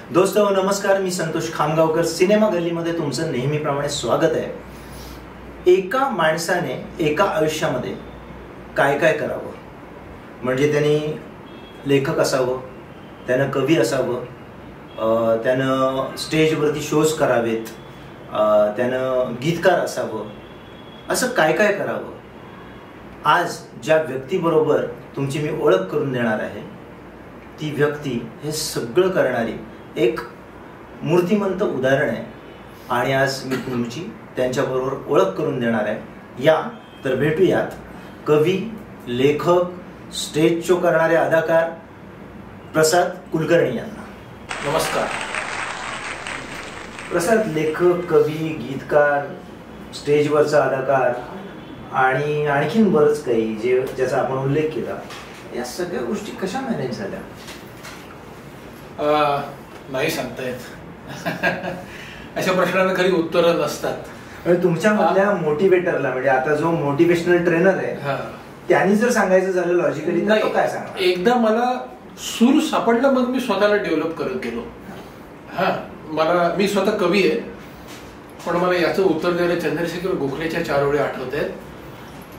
दोस्तों नमस्कार, मी संतोष खामगावकर. सिनेमा गल्लीमध्ये तुमचं नेहमीप्रमाणे स्वागत आहे. एका माणसाने एका आयुष्यामध्ये काय काय करावं, म्हणजे त्यांनी लेखक असावं, त्यानं कवी असावं, त्यानं स्टेजवरती शोज करावेत, त्यानं गीतकार असावं, असं काय काय करावं. आज ज्या व्यक्तीबरोबर तुमची मी ओळख करून देणार आहे, ती व्यक्ती हे सगळं करणारी एक मूर्तिमंत उदाहरण आहे. आणि आज मी तुमची त्यांच्याबरोबर ओळख करून देणार आहे. या तर भेटूयात कवी, लेखक, स्टेज शो करणारे अदाकार प्रसाद कुलकर्णी यांना. नमस्कार. प्रसाद लेखक, कवी, गीतकार, स्टेजवरचा अदाकार आणि आणखीन बरंच काही ज्याचा आपण उल्लेख केला, या सगळ्या गोष्टी कशा मॅनेज झाल्या? नाही सांगता येत. अशा प्रश्नांना खरी उत्तरं नसतात. तुमच्या मधल्या मोटिवेटरला, म्हणजे आता जो मोटिवेशनल ट्रेनर आहे, त्यांनी जर सांगायचं झालं लॉजिकली तर काय सांगा? एकदा मला सूर सापडला, मग मी स्वतःला डेव्हलप करत गेलो. मी स्वतः कवी आहे, पण मला याचं उत्तर द्यायला चंद्रशेखर गोखलेच्या 4 ओळी आठवत आहेत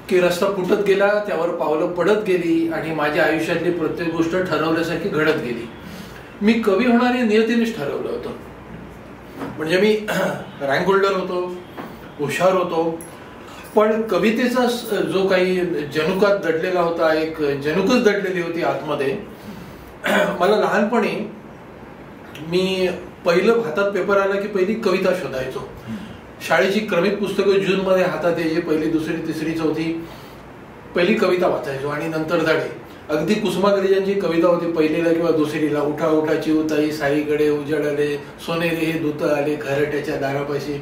की रस्ता फुटत गेला, त्यावर पावलं पडत गेली आणि माझ्या आयुष्यातली प्रत्येक गोष्ट ठरवल्यासारखी घडत गेली. मी कवी होणारे नियतीनेच ठरवलं होतं. म्हणजे मी रँक होल्डर होतो, हुशार होतो, पण कवितेचा जो काही जनुकात दडलेला होता, एक जनुकच दडलेली होती आतमध्ये. मला लहानपणी मी पहिलं हातात पेपर आला की पहिली कविता शोधायचो. शाळेची क्रमिक पुस्तकं जूनमध्ये हातात यायची, पहिली, दुसरी, तिसरी, चौथी, पहिली कविता वाचायचो आणि नंतर धडे. अगदी कुसुमाग्रजांची कविता होती पहिलीला किंवा दुसरीला, उठा उठा चिवताई साईकडे उजळले, सोनेरी हे दूत आले घरट्याच्या दारापाशी.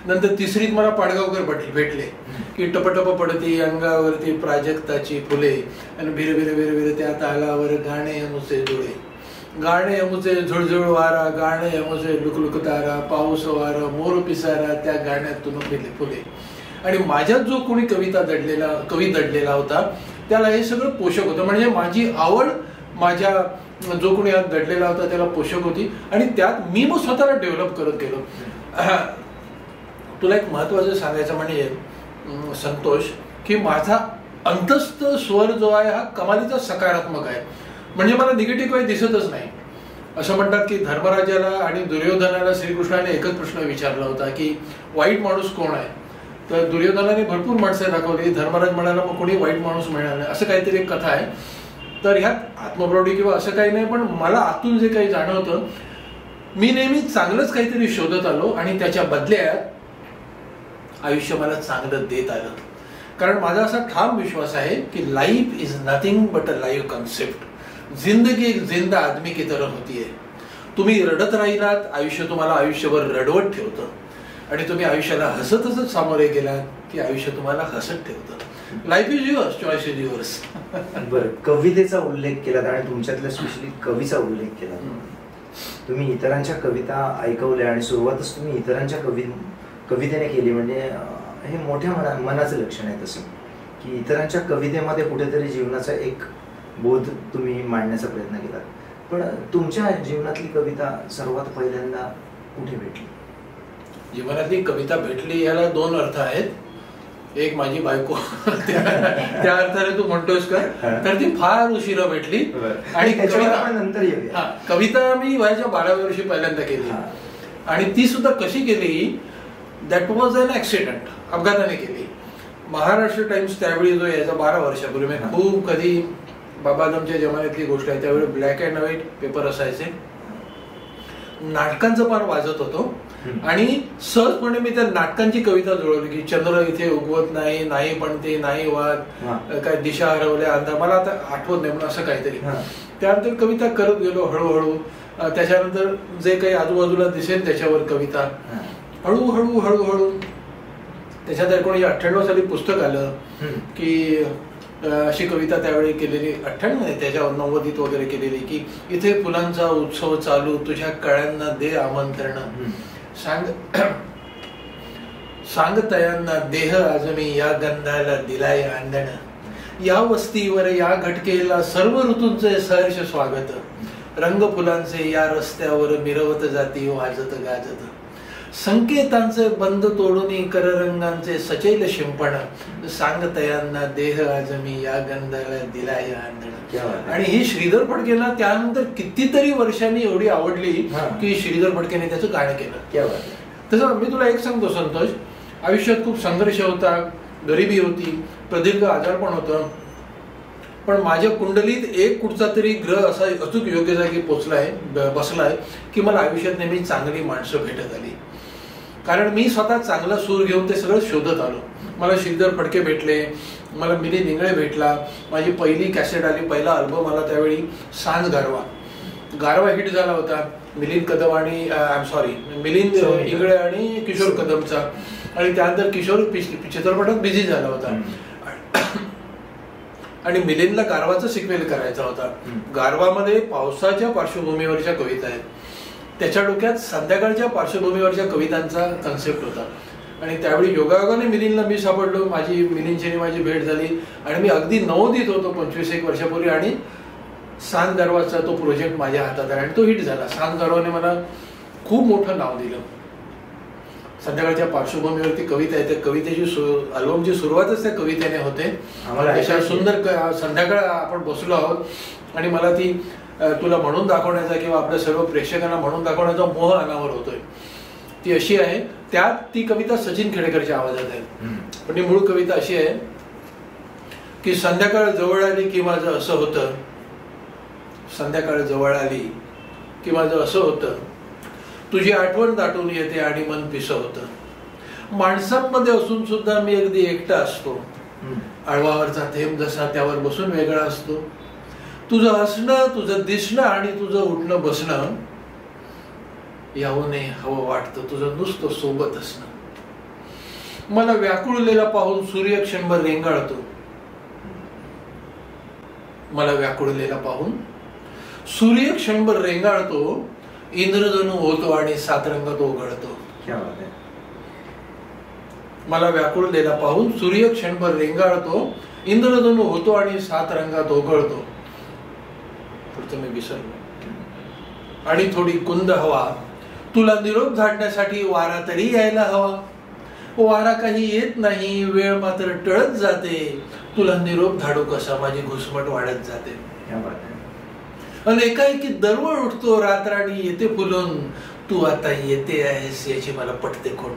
नंतर तिसरीत मला पाडगावकर भेटले की टपटप पडती अंगावरती प्राजक्ताची फुले आणि भिर भिर भिर भिर त्या तालावर गाणे यमुचे जुळे, गाणे यमुचे झुळझुळ वारा, गाणे यमुचे लुकलुक तारा, पाऊस वारा, मोर पिसारा, त्या गाण्यातून फुले. आणि माझ्यात जो कोणी कवी दडलेला होता त्याला हे सगळं पोषक होतं. म्हणजे माझी आवड माझ्या जो कोणी यात दडलेला होता त्याला पोषक होती आणि त्यात मी मग स्वतःला डेव्हलप करत गेलो. तुला एक महत्वाचं सांगायचं म्हणजे संतोष, की माझा अंतस्थ स्वर जो आहे हा कमालीचा सकारात्मक आहे. म्हणजे मला निगेटिव्ह काही दिसतच नाही. असं म्हणतात की धर्मराजाला आणि दुर्योधनाला श्रीकृष्णाने एकच प्रश्न विचारला होता की वाईट माणूस कोण आहे. तर दुर्योधनाने भरपूर माणसं दाखवली, धर्मराज म्हणाला मग कोणी वाईट माणूस मिळणार नाही, असं काहीतरी एक कथा आहे. तर ह्यात आत्मप्रौढी किंवा असं काही नाही, पण मला आतून जे काही जाणवतं, मी नेहमी चांगलंच काहीतरी शोधत आलो आणि त्याच्या बदल्यात आयुष्य मला चांगलं देत आलं. कारण माझा असा ठाम विश्वास आहे की life is nothing but a live concept. जिंदगी एक जिंदा आदमी की तरह होती है. तुम्ही रडत राहिलात, आयुष्य तुम्हाला आयुष्यभर रडवत ठेवतं आणि तुम्ही आयुष्याला हसत हसत सामोरे गेलात की आयुष्य तुम्हाला हसत ठेवतं. Life is yours, choice is yours. बरं, कवितेचा उल्लेख केला आणि तुमच्यातल्या स्पेशली कवीचा उल्लेख केला. तुम्ही इतरांच्या कविता ऐकवल्या आणि सुरुवातच तुम्ही इतरांच्या कवितेने केली, म्हणजे हे मोठ्या मनाचं लक्षण आहे तसं, की इतरांच्या कवितेमध्ये कुठेतरी जीवनाचा एक बोध तुम्ही मांडण्याचा प्रयत्न केला. पण तुमच्या जीवनातली कविता सर्वात पहिल्यांदा कुठे भेटली? जीवनातली कविता भेटली याला 2 अर्थ आहेत. एक माझी बायको, त्या अर्थाने तू म्हणतोस का, तर ती फार उशिरा भेटली. आणि कविता मी वयाच्या 12व्या वर्षी पहिल्यांदा केली आणि ती सुद्धा कशी केली, दॅट वॉज अन ऍक्सिडेंट, अपघाताने केली. महाराष्ट्र टाइम्स त्यावेळी जो याचा 12 वर्षापूर्वी, मी खूप कधी बाबादमच्या जमान्यातली गोष्ट आहे, त्यावेळी ब्लॅक अँड व्हाईट पेपर असायचे, नाटकांचं पार वाजत होतो आणि सहजपणे मी त्या नाटकांची कविता जुळवली की चंद्र इथे उगवत नाही, नाही पण ते नाही वाद, काय दिशा हरवल्या अंधा, मला आता आठवत नाही, पण असं काहीतरी. त्यानंतर कविता करत गेलो हळूहळू. त्याच्यानंतर जे काही आजूबाजूला दिसेल त्याच्यावर कविता हळूहळू हळूहळू. त्याच्यात 1998 साली पुस्तक आलं की अशी कविता त्यावेळी केलेली, 98 नाही, त्याच्यावर 90s वगैरे केलेली, की इथे फुलांचा उत्सव चालू, तुझ्या कळ्यांना दे आमंत्रण, सांग तयांना देह आज मी या गंधाला दिलाय आंदण, या वस्तीवर या घटकेला सर्व ऋतूंचे सहर्ष स्वागत, रंग फुलांचे या रस्त्यावर मिरवत जाती वाजत गाजत, संकेतांचे बंद तोडून कररंगांचे सचैल शिंपण, सांगतयांना देह आज मी या गंधाला दिला या आंधळ. आणि ही श्रीधर फडकेला त्यानंतर कितीतरी वर्षांनी एवढी आवडली की श्रीधर फडकेने त्याचं गाणं केलं. तसं मी तुला एक सांगतो संतोष, आयुष्यात खूप संघर्ष होता, गरिबी होती, प्रदीर्घ आजारपण होतं, पण माझ्या कुंडलीत एक कुठचा तरी ग्रह असा अचूक योग्य जागी पोचलाय बसलाय की मला आयुष्यात नेहमी चांगली माणसं भेटत आली. कारण मी स्वतः चांगला सूर घेऊन ते सगळं शोधत आलो. मला श्रीधर फडके भेटले, मला मिलिंद इंगळे भेटला, माझी पहिली कॅसेट आली, पहिला अल्बम आला त्यावेळी सांज गारवा. गारवा हिट झाला होता मिलिंद कदम आणि मिलिंद इंगळे आणि किशोर कदमचा, आणि त्यानंतर किशोर चित्रपटात बिझी झाला होता आणि मिलिंदला गारवाचं सिक्वेल करायचा होता. गारवामध्ये पावसाच्या पार्श्वभूमीवरच्या कविता आहेत, त्याच्या डोक्यात संध्याकाळच्या पार्श्वभूमीवरच्या कवितांचा कन्सेप्ट होता. आणि त्यावेळी योगायोगाने मिलिंदला मी सापडलो, मिलिंदची माझी भेट झाली आणि मी अगदी नवोदित होतो 25-1 वर्षापूर्वी, आणि सांज गारवाचा तो प्रोजेक्ट माझ्या हातात आहे आणि तो हिट झाला. सांज गारवाने मला खूप मोठं नाव दिलं. संध्याकाळच्या पार्श्वभूमीवरती कविता आहे, त्या कवितेची अल्बमची सुरुवातच त्या कवितेने होते. अशा सुंदर संध्याकाळ आपण बसलो आहोत आणि मला ती तुला म्हणून दाखवण्याचा किंवा आपल्या सर्व प्रेक्षकांना म्हणून दाखवण्याचा मोह अनावर होतोय. ती अशी आहे, त्यात ती कविता सचिन खेडेकरच्या आवाजात आहे, पण ती मूळ कविता अशी आहे की संध्याकाळ जवळ आली की माझं असं होतं, संध्याकाळ जवळ आली की माझं असं होतं, तुझी आठवण दाटून येते आणि मन पिसं होतं, माणसांमध्ये असून सुद्धा मी अगदी एकटा असतो, आळवावरचा थेंब जसा त्यावर बसून वेगळा असतो, तुझं हसणं, तुझं दिसणं आणि तुझं उठणं बसणं याहूनही हवं वाटतं तुझं नुसतं सोबत असणं, मला व्याकुळलेला पाहून सूर्य क्षणभर रेंगाळतो, मला व्याकुळलेला पाहून सूर्य क्षणभर रेंगाळतो, इंद्रधनु होतो आणि 7 रंगात ओघळतो. मला व्याकुळलेला पाहून सूर्य क्षणभर रेंगाळतो, इंद्रधनु होतो आणि 7 रंगात ओघळतो. पुढचं मी विसरलो. आणि थोडी कुंद हवा, तुला निरोप झाडण्यासाठी वारा तरी यायला हवा, वारा काही येत नाही, वेळ मात्र टळत जाते, तुला निरोप धाडू कसा, माझी घुसमट वाढत जाते. आणि एकाएकी दरवळ उठतो रात्राणी येते फुलून, तू आता येते आहेस याची मला पटते खोट,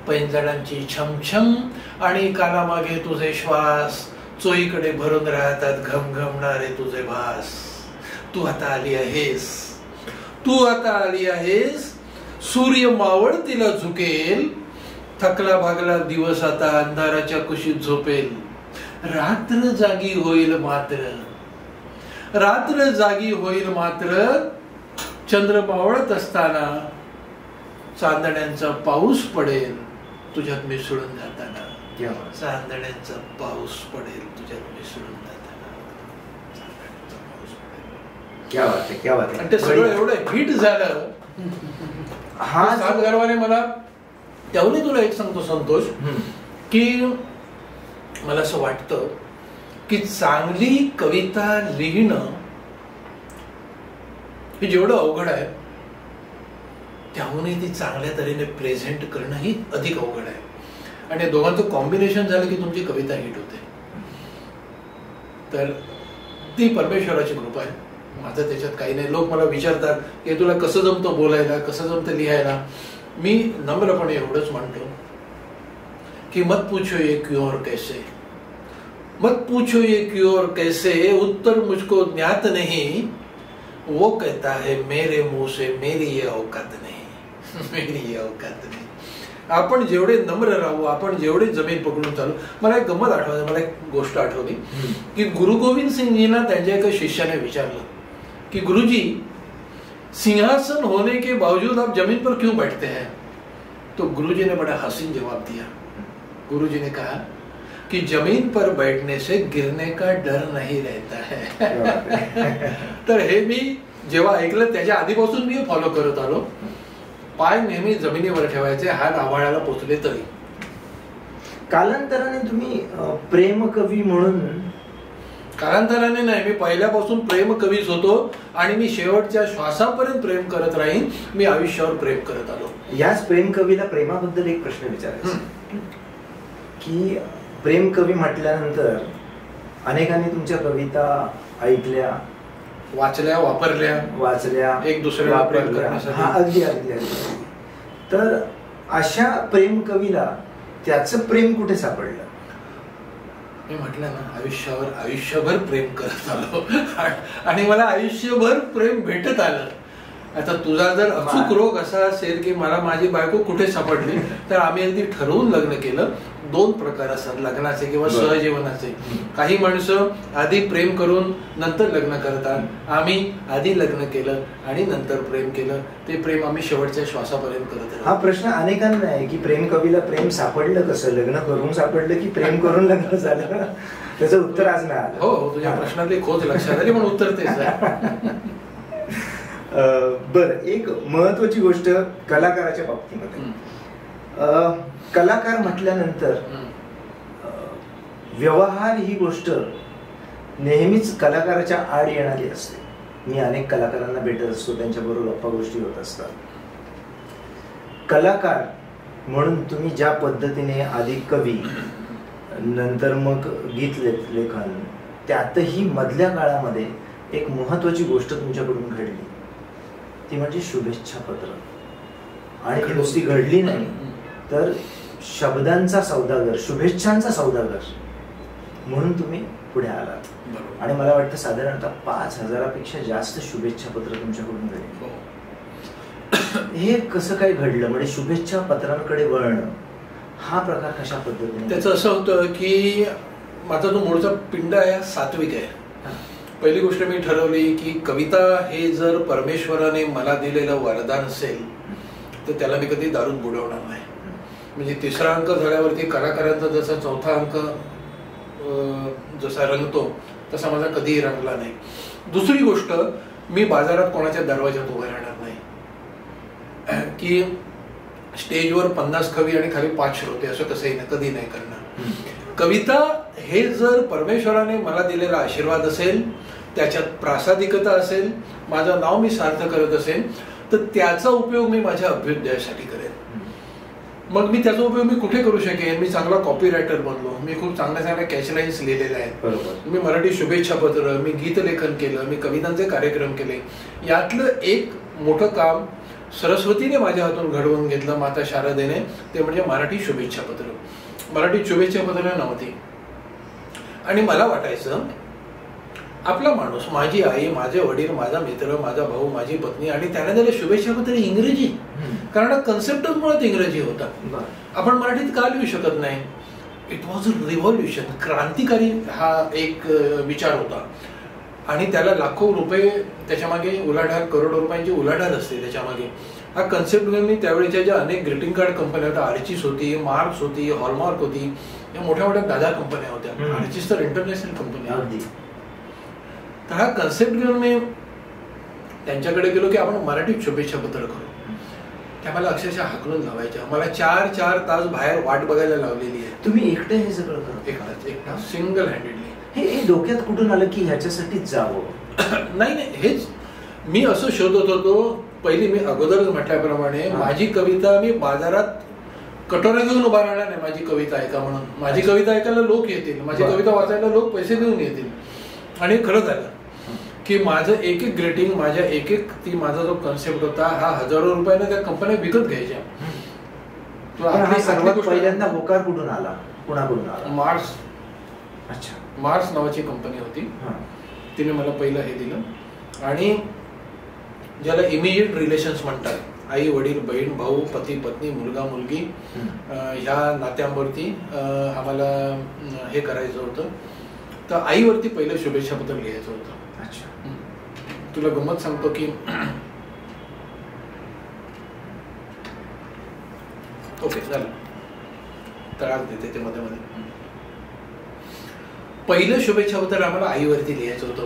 पैंजणांची छमछम आणि कानामागे तुझे श्वास, चोईकडे भरून राहतात घमघमणारे तुझे भास, तू आता आली आहेस, तू आता आली आहेस, सूर्य मावळतीला झुकेल, थकला भागला दिवस आता अंधाराच्या कुशीत झोपेल, रात्र जागी होईल मात्र, रात्र जागी होईल मात्र, चंद्र मावळत असताना चांदण्यांचा पाऊस पडेल तुझ्यात मिसळून जाताना, चांदण्यांचा पाऊस पडेल तुझ्यात मिसळून जाताना. क्या बात है, क्या बात है. आणि ते सगळं एवढं हिट झालं. हा सांज गारवाने मला त्याहूनही तुला एक सांगतो संतोष की मला असं वाटतं की चांगली कविता लिहिणं हे जेवढं अवघड आहे त्याहूनही ती चांगल्या तऱ्हेने प्रेझेंट करणं ही अधिक अवघड आहे. आणि दोघांचं कॉम्बिनेशन झालं की तुमची कविता हिट होते. तर ती परमेश्वराची कृपा आहे, माझं त्याच्यात काही नाही. लोक मला विचारतात की तुला कसं जमतं बोलायला, कसं जमतं लिहायला. मी नम्रपणे एवढंच म्हणतो की मत पूछो ये क्यों और कैसे, मत पूछो ये क्यों और कैसे, उत्तर मुझको ज्ञात नहीं, वो कहता है मेरे मुंह से मेरी ये औकात नहीं, मेरी ये औकात नाही. आपण जेवढे नम्र राहू, आपण जेवढे जमीन पकडून चालू. मला एक गंमत आठवली, मला एक गोष्ट आठवली की गुरु गोविंद सिंगजींना त्यांच्या एका शिष्याने विचारलं कि गुरुजी सिंहासन होने के बावजूद आप जमीन पर क्यों बैठते हैं? तो गुरुजी ने बड़ा हसीन जवाब दिया. गुरुजी ने कहा कि जमीन पर बैठने से गिरने का डर नहीं रहता है. तर हे मी जेव्हा ऐकलं त्याच्या आधीपासून मी फॉलो करत आलो. पाय नेहमी जमिनीवर ठेवायचे, हात आभाळाला पोचले तरी. कालांतराने तुम्ही प्रेम कवी म्हणून कालांतराने नाही, मी पहिल्यापासून प्रेम कवीच होतो आणि मी शेवटच्या श्वासापर्यंत प्रेम करत राहीन. मी आयुष्यावर प्रेम करत आलो. याच प्रेम कवीला प्रेमाबद्दल एक प्रश्न विचारायचा की प्रेम कवी म्हटल्यानंतर अनेकांनी तुमच्या कविता ऐकल्या, वाचल्या, वाचल्या, एक दुसऱ्याला प्रेम करण्यासाठी. अगदी अगदी अगदी. तर अशा प्रेम कवीला त्याचं प्रेम कुठे सापडलं? मी म्हटलं ना, आयुष्यभर प्रेम करत आलो आणि मला आयुष्यभर प्रेम भेटत आलं. आता तुझा जर अचूक रोग असा असेल की मला माझी बायको कुठे सापडली, तर आम्ही अगदी ठरवून लग्न केलं. 2 प्रकार असतात लग्नाचे किंवा सहजीवनाचे. काही माणसं आधी प्रेम करून नंतर लग्न करतात. आम्ही आधी लग्न केलं आणि नंतर प्रेम केलं. ते प्रेम आम्ही शेवटच्या श्वासापर्यंत करत राहतो. हा प्रश्न अनेकांना आहे की प्रेम कवीला प्रेम सापडलं कसं? लग्न करून सापडलं की प्रेम करून लग्न झालं? त्याचं उत्तर आज नाही आलं. हो, तुझ्या प्रश्नातली खोच लक्षात आली, पण उत्तर तेच आहे. बर, एक महत्वाची गोष्ट कलाकाराच्या बाबतीमध्ये, कलाकार म्हटल्यानंतर व्यवहार ही गोष्ट नेहमीच कलाकाराच्या आड येणारी असते. मी अनेक कलाकारांना भेटत असतो, त्यांच्याबरोबर गप्पा गोष्टी होत असतात. कलाकार म्हणून तुम्ही ज्या पद्धतीने आधी कवी, नंतर मग गीत लेखन, त्यातही मधल्या काळामध्ये एक महत्वाची गोष्ट तुमच्याकडून घडली, ती म्हणजे शुभेच्छा पत्र. आणि ती नुसती घडली नाही, तर शब्दांचा सौदागर, शुभेच्छांचा सौदागर म्हणून तुम्ही पुढे आलात. आणि मला वाटतं साधारणतः 5,000पेक्षा जास्त शुभेच्छा पत्र तुमच्याकडून घडली. हे कसं काय घडलं? म्हणजे शुभेच्छा पत्रांकडे वळणं हा प्रकार कशा पद्धतीने? त्याचं असं होतं की माझा जो मूळचा पिंड आहे सात्विक आहे. पहिली गोष्ट मी ठरवली की कविता हे जर परमेश्वराने मला दिलेलं वरदान असेल तर त्याला मी कधी दारूत बुडवणार नाही. म्हणजे 3रा अंक झाल्यावरती कलाकारांचा जसा 4था अंक जसा रंगतो तसा माझा कधीही रंगला नाही. दुसरी गोष्ट, मी बाजारात कोणाच्या दरवाजात उभं राहणार नाही की स्टेजवर 50 कवी आणि खाली 5 श्रोते असं कसंही नाही, कधी नाही करणार. कविता हे जर परमेश्वराने मला दिलेला आशीर्वाद असेल, त्याच्यात प्रासादिकता असेल, माझं नाव मी सार्थ करत असेल, तर त्याचा उपयोग मी माझ्या अभ्युदयासाठी करेन. मग मी त्याचा उपयोग मी कुठे करू शकेन? मी चांगला कॉपी रायटर बनलो, मी खूप चांगल्या कॅचलाईन्स लिहिलेल्या आहेत, मी मराठी शुभेच्छा पत्र, मी गीतलेखन केलं, मी कवितांचे कार्यक्रम केले. यातलं एक मोठं काम सरस्वतीने माझ्या हातून घडवून घेतलं, माता शारदेने, ते म्हणजे मराठी शुभेच्छा पत्र. मराठी शुभेच्छा पत्र नव्हती आणि मला वाटायचं आपला माणूस, माझी आई, माझे वडील, माझा मित्र, माझा भाऊ, माझी पत्नी, आणि त्याने दिले शुभेच्छा पत्र इंग्रजी, कारण कन्सेप्टच मुळात इंग्रजी होता. आपण मराठीत का लिहू शकत नाही? इट वॉज अ रिव्हॉल्युशन, क्रांतिकारी हा एक विचार होता आणि त्याला लाखो रुपये त्याच्यामागे उलाढाल, करोडो रुपयांची उलाढाल असते त्याच्यामागे. हा कन्सेप्ट घेऊन मी त्यावेळेच्या ज्या अनेक ग्रीटिंग कार्ड कंपन्या होत्या, आर्चिस होती, मार्क्स होती, हॉलमार्क होती, या मोठ्या मोठ्या दादा कंपन्या होत्या. आर्चिस तर इंटरनॅशनल कंपनी होती. तर हा कन्सेप्ट घेऊन मी त्यांच्याकडे गेलो की आपण मराठीत शुभेच्छा पत्र करू. त्या मला अक्षरशः हाकलून लावायच्या, मला 4-4 तास बाहेर वाट बघायला लावलेली आहे. तुम्ही एकटे हे सगळं करा? एकटा सिंगल हँडेडली. हे डोक्यात कुठून आलं की ह्याच्यासाठीच जावं? नाही, हेच मी असं शोधत होतो. पहिली मी अगोदरच म्हटल्याप्रमाणे माझी कविता, मी बाजारात कटोरा घेऊन उभा राहणार नाही माझी कविता ऐका म्हणून. माझी कविता ऐकायला लोक येतील, माझी कविता वाचायला लोक पैसे देऊन येतील. आणि खरं झालं की माझं एक ग्रेटिंग, माझ्या ती माझा जो कन्सेप्ट होता हा हजारो रुपयाने त्या कंपन्या विकत घ्यायच्या. सर्वात पहिल्यांदा होकार कुठून आला, कुणाकडून आला? मार्स. अच्छा, मार्स नावाची कंपनी होती, तिने मला पहिलं हे दिलं. आणि ज्याला इमिजिएट रिलेशन्स म्हणतात, आई वडील, बहीण भाऊ, पती पत्नी, मुलगा मुलगी, ह्या नात्यांवरती आम्हाला हे करायचं होतं. तर आईवरती पहिलं शुभेच्छा पत्र लिहायचं होतं. अच्छा, तुला गंमत सांगतो की ओके झालं, तळाग देते ते मध्ये मध्ये. पहिलं शुभेच्छा पत्र आम्हाला आईवरती लिहायचं होतं.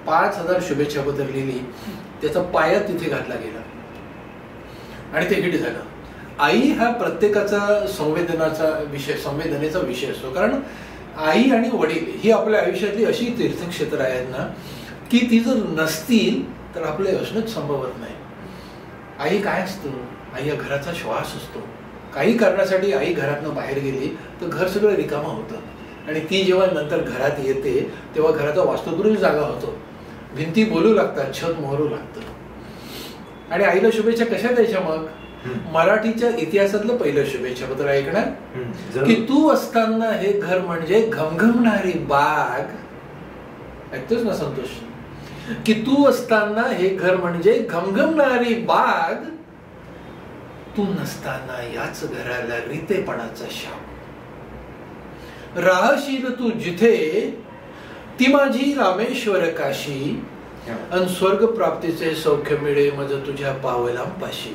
5,000 शुभेच्छा पत्र लिहिली, त्याचा पाया तिथे घातला गेला आणि ते हिट झालं. आई हा प्रत्येकाचा संवेदनेचा विषय असतो, कारण आई आणि वडील ही आपल्या आयुष्यातली अशी तीर्थक्षेत्र आहेत ना की ती जर नसतील तर आपले असणंच संभवत नाही. आई काय असतं? आई या घराचा श्वास असतो. काही कारणासाठी आई घरातनं बाहेर गेली तर घर सगळं रिकामं होतं आणि ती जेव्हा नंतर घरात येते तेव्हा घराचा वास्तुदृश जागा होतो. भिंती बोलू लागतात, छत मोहरू लागतं. आणि आईला शुभेच्छा कशा द्यायच्या मग? मराठीच्या इतिहासातलं पहिलं शुभेच्छा पत्र ऐकणार की तू असताना हे घर म्हणजे घमघमणारी बाग. ऐकतोच ना संतोष? की तू असताना हे घर म्हणजे घमघमणारी बाग, तू नसताना याच घराला रितेपणाचा शाप. राहशील तू जिथे ती माझी रामेश्वर काशी, अन स्वर्ग प्राप्तीचे सौख्य मिळे मज तुझ्या पावलांपाशी.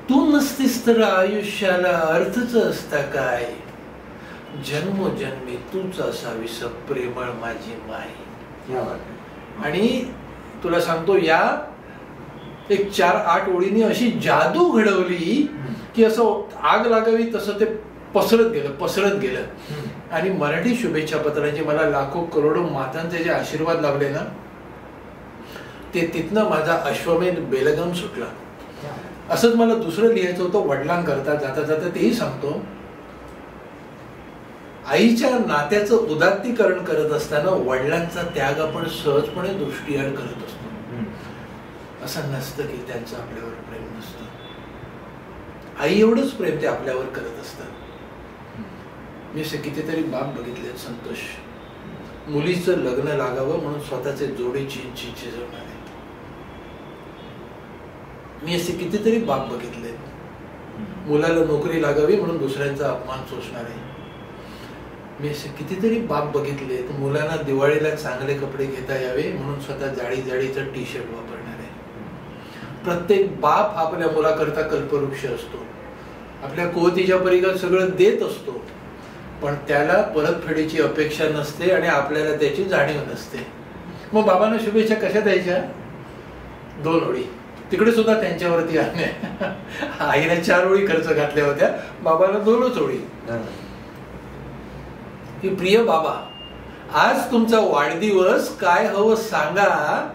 तू नसतीस तर आयुष्याला अर्थच असता काय, जन्मोजन्मी तूच असावीस प्रेमळ माझी माई. आणि तुला सांगतो या एक 4-8 ओळींनी अशी जादू घडवली की असं आग लागावी तसं ते पसरत गेलं. आणि मराठी शुभेच्छा पत्रांचे मला लाखो करोडो मातांचे जे आशीर्वाद लाभले ना ते तिथनं माझा अश्वमेध बेलगम सुटला. असंच मला दुसरं लिहायचं होतं वडिलांकरता. जाता जाता तेही सांगतो, आईच्या नात्याचं उदात्तीकरण करत असताना वडिलांचा त्याग आपण सहजपणे दृष्टीआड करत असतो. असं नसतं की त्यांचं आपल्यावर प्रेम नसतं. आई एवढंच प्रेम ते आपल्यावर करत असतात. मी असे कितीतरी बाप बघितले संतोष, मुलीचं लग्न लागावं म्हणून स्वतःचे जोडीची झिजवणारे. मी असे कितीतरी बाप बघितले, मुलाला नोकरी लागावी म्हणून दुसऱ्यांचा अपमान सोसणारे. मी असे कितीतरी बाप बघितले मुलांना दिवाळीला चांगले कपडे घेता यावे म्हणून स्वतः जाडीचं टी शर्ट वापरणारे. प्रत्येक बाप आपल्या मुलाकरता कल्पवृक्ष असतो. आपल्या कुवतीच्या परीघात सगळं देत असतो, पण त्याला परतफेडीची अपेक्षा नसते आणि आपल्याला त्याची जाणीव नसते. मग बाबांना शुभेच्छा कशा द्यायच्या? 2 ओळी. तिकडे सुद्धा त्यांच्यावरती आले. आईने 4 ओळी खर्च घातल्या होत्या, बाबाला 2च ओळी. की प्रिय बाबा, आज तुमचा वाढदिवस, काय हवं सांगा,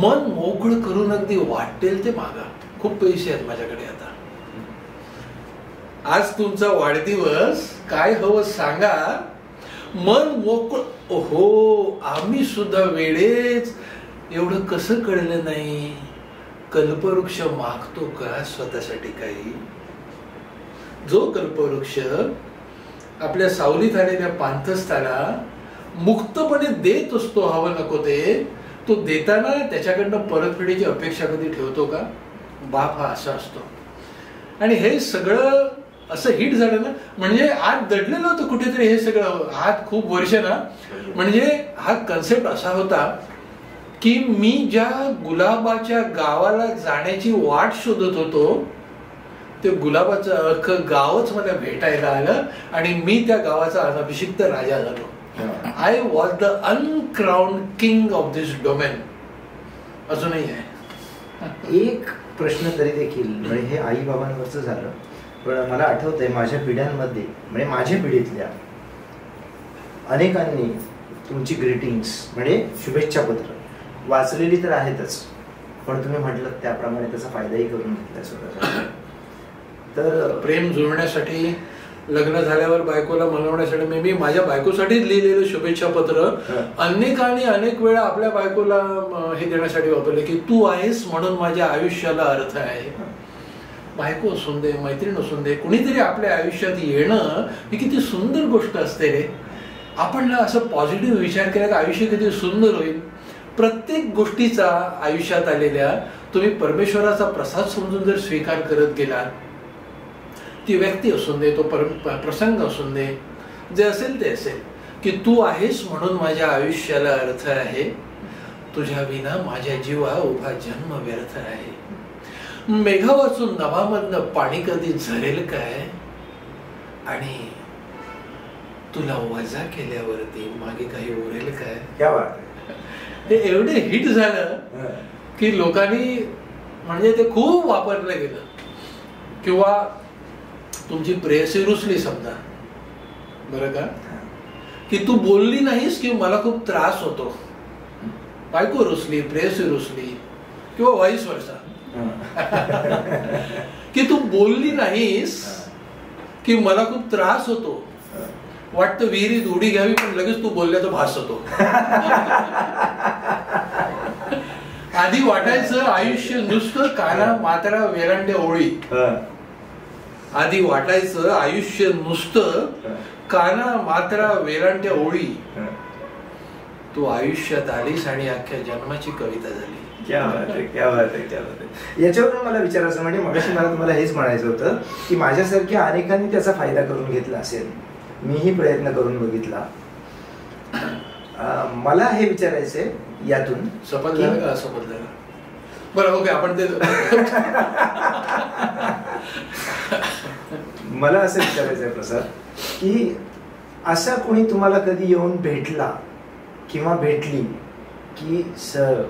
मन मोकळं करून अगदी वाटेल ते मागा. खूप पैसे आहेत माझ्याकडे आता. आज तुमचा वाढदिवस, काय हवं सांगा, मन मोकळं. ओहो, आम्ही सुद्धा वेळेच. एवढं कसं कळलं नाही? कल्पवृक्ष मागतो का स्वतःसाठी काही? जो कल्पवृक्ष आपल्या सावलीत आलेल्या पांथस्थाला मुक्तपणे देत असतो हवं नको ते, तो देताना त्याच्याकडनं परतफेडीची अपेक्षा कधी ठेवतो का? बाप हा असा असतो. आणि हे सगळं असं हिट झालं ना, म्हणजे आज दडलेलं होतं कुठेतरी हे सगळं. आज खूप वर्ष ना, म्हणजे हा कन्सेप्ट असा होता की मी ज्या गुलाबाच्या गावाला जाण्याची वाट शोधत होतो ते गुलाबाचं अख्खं गावच मला भेटायला आलं आणि मी त्या गावाचा अनभिषिक्त राजा झालो. I was the uncrowned king of this domain. अजूनही आहे. एक प्रश्न तरी देखील, म्हणजे हे आई बाबांवरचं झालं, पण मला आठवतंय माझ्या पिढ्यांमध्ये, म्हणजे माझ्या पिढीतल्या अनेकांनी तुमची ग्रीटिंग्स म्हणजे शुभेच्छा पत्र वाचलेली तर आहेतच, पण तुम्ही म्हटलं त्याप्रमाणे त्याचा फायदाही करून घेतला स्वतःचा. तर प्रेम जुळण्यासाठी, लग्न झाल्यावर बायकोला मनवण्यासाठी मी माझ्या बायकोसाठीच लिहिलेलं शुभेच्छा पत्र अनेक वेळा आपल्या बायकोला हे देण्यासाठी वापरले की तू आहेस म्हणून माझ्या आयुष्याला अर्थ आहे. बायको असून दे, मैत्रीण असून दे, कुणीतरी आपल्या आयुष्यात येणं ही किती सुंदर गोष्ट असते रे. आपण असं पॉझिटिव्ह विचार केला तर आयुष्य किती सुंदर होईल. प्रत्येक गोष्टीचा आयुष्यात आलेल्या तुम्ही परमेश्वराचा प्रसाद समजून जर स्वीकार करत गेलात, ती व्यक्ती असून दे, तो प्रसंग असून दे, जे असेल ते असेल, की तू आहेस म्हणून माझ्या आयुष्याला अर्थ आहे, तुझ्या विना माझ्या जीवा उभा जन्म व्यर्थ आहे. मेघा वाचून नभामधनं पाणी कधी झरेल काय, आणि तुला वजा केल्यावरती मागे काही उरेल काय. क्या बात. हे एवढे हिट झालं की लोकांनी, म्हणजे ते खूप वापरलं गेलं. किंवा तुमची प्रेयसी रुसली समजा, बरं का, की तू बोलली नाहीस की मला खूप त्रास होतो. बायको रुसली, प्रेयसी रुसली किंवा व्हाईस वर्सा, की तू बोलली नाहीस की मला खूप त्रास होतो, वाटतं विहिरीत उडी घ्यावी पण लगेच तू बोलल्याचा भास होतो. आधी वाटायचं आयुष्य नुसतं काना मात्रा वेलांड्या ओळी. आधी वाटायचं आयुष्य नुसतं काना मात्रा वेलांड्या ओळी. तू आयुष्यात आलीस आणि अख्ख्या जन्माची कविता झाली. क्या बात आहे, क्या बात आहे, क्या बात आहे. याच्यावरून मला विचारायचं म्हणजे मगाशी मला तुम्हाला हेच म्हणायचं होतं की माझ्यासारख्या अनेकांनी त्याचा फायदा करून घेतला असेल, मीही प्रयत्न करून बघितला. मला हे विचारायचंय यातून सफल झालं का असफल झालं. बरं ओके, आपण ते मला असं विचारायचंय प्रसाद की असा कोणी तुम्हाला कधी येऊन भेटला किंवा भेटली की सर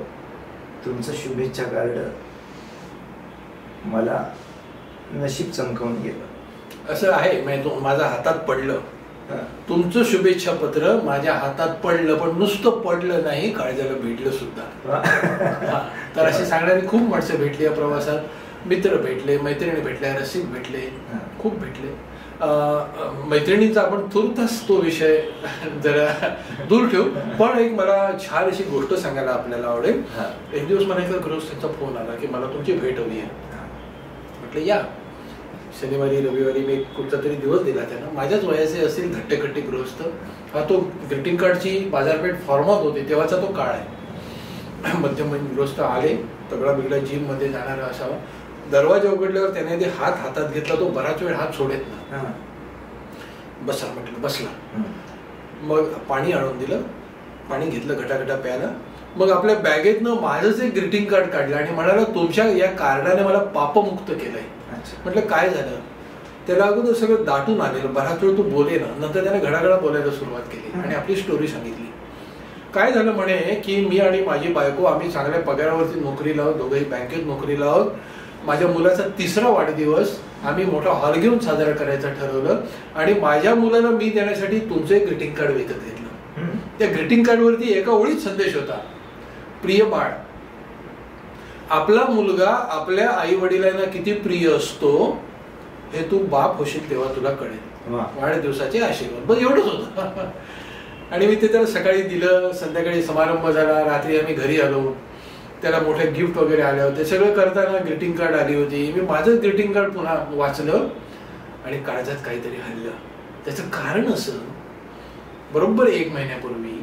तुमचं शुभेच्छा कार्ड मला नशीब चमकवून गेलं. असं आहे, माझ्या हातात पडलं, तुमचं शुभेच्छा पत्र माझ्या हातात पडलं, पण नुसतं पडलं नाही, काळजाला भेटलं सुद्धा. तर अशी सांगणारी खूप माणसं भेटली या प्रवासात. मित्र भेटले, मैत्रिणी भेटल्या, रसिक भेटले, खूप भेटले. मैत्रिणींचा आपण तुर्तास तो विषय जरा दूर ठेवू. पण एक मला छान अशी गोष्ट सांगायला आपल्याला आवडेल. एक दिवस मला एका गृहस्थांचा फोन आला की मला तुमची भेट हवी आहे. म्हटलं या. शनिवारी रविवारी मी कुठचा तरी दिवस दिला त्यांना. माझ्याच वयाचे असतील धट्टेकट्टे गृहस्थ. हा तो ग्रीटिंग कार्डची बाजारपेठ फॉर्मात होती तेव्हाचा तो काळ आहे. मध्यमवयीन गृहस्थ आले, तगडा बिगडा जिम मध्ये जाणारा असावा. दरवाजा उघडल्यावर त्याने ते हातात घेतला, तो बराच वेळ हात सोडेत ना. बसा म्हटलं, बसला. मग पाणी आणून दिलं, पाणी घेतलं घटाघटा प्यायला. मग आपल्या बॅगेतनं माझंच एक ग्रीटिंग कार्ड काढलं आणि म्हणाला तुमच्या या कार्डाने मला पापमुक्त केलंय. म्हटलं काय झालं. त्याला अगोदर सगळं दाटून आलेलं, बराच वेळ तू बोले ना. नंतर त्याने घडाघडा बोलायला सुरुवात केली आणि आपली स्टोरी सांगितली. काय झालं म्हणे की मी आणि माझी बायको आम्ही चांगल्या पगारावरती नोकरीला आहोत, दोघंही बँकेत नोकरीला आहोत. माझ्या मुलाचा 3रा वाढदिवस आम्ही मोठा हॉल घेऊन साजरा करायचं ठरवलं आणि माझ्या मुलाला मी देण्यासाठी तुमचं एक ग्रीटिंग कार्ड विकत घेतलं. त्या ग्रीटिंग कार्डवरती एका ओळीत संदेश होता, प्रिय बाळ, आपला मुलगा आपल्या आई वडिलांना किती प्रिय असतो हे तू बाप होशील तेव्हा तुला कळेल. वाढदिवसाचे आशीर्वाद. बस एवढंच होतं. आणि मी ते त्याला सकाळी दिलं, संध्याकाळी समारंभ झाला, रात्री आम्ही घरी आलो, त्याला मोठे गिफ्ट वगैरे आले होते. सगळं करताना ग्रीटिंग कार्ड आली होती. मी माझंच ग्रीटिंग कार्ड पुन्हा वाचलं आणि काळजात काहीतरी हल्लं. त्याचं कारण असं, बरोबर 1 महिन्यापूर्वी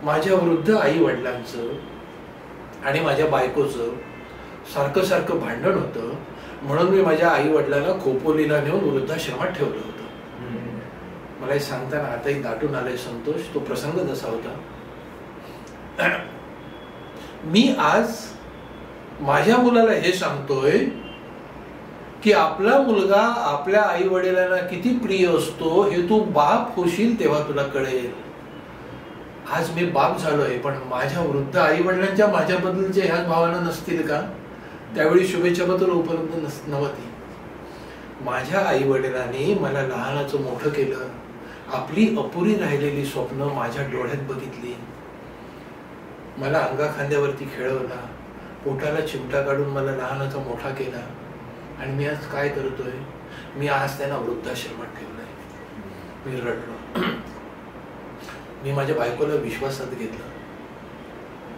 माझ्या वृद्ध आई वडिलांचं आणि माझ्या बायकोचं सारखं सारखं भांडण होतं. म्हणून मी माझ्या आई वडिलांना खोपोलीला नेऊन वृद्धाश्रमात ठेवलं होतं. मला हे सांगताना आताही दाटून आलंय संतोष. तो प्रसंग जसा होता. मी आज माझ्या मुलाला हे सांगतोय की आपला मुलगा आपल्या आई वडिलांना किती प्रिय असतो हे तू बाप होशील तेव्हा तुला कळेल. आज मी बाप झालोय, पण माझ्या वृद्ध आई वडिलांच्या माझ्याबद्दलच्या ह्याच भावना नसतील का? त्यावेळी शुभेच्छा पत्र उपलब्ध नव्हती. माझ्या आई वडिलांनी मला लहानाचं मोठं केलं. आपली अपुरी राहिलेली स्वप्न माझ्या डोळ्यात बघितली. मला अंगा खांद्यावरती खेळवला, पोटाला चिमटा काढून मला लहानाचा मोठा केला. आणि मी आज काय करतोय? मी आज त्यांना वृद्धाश्रमात ठेवलंय. मी रडलो. मी माझ्या बायकोला विश्वासात घेतलं.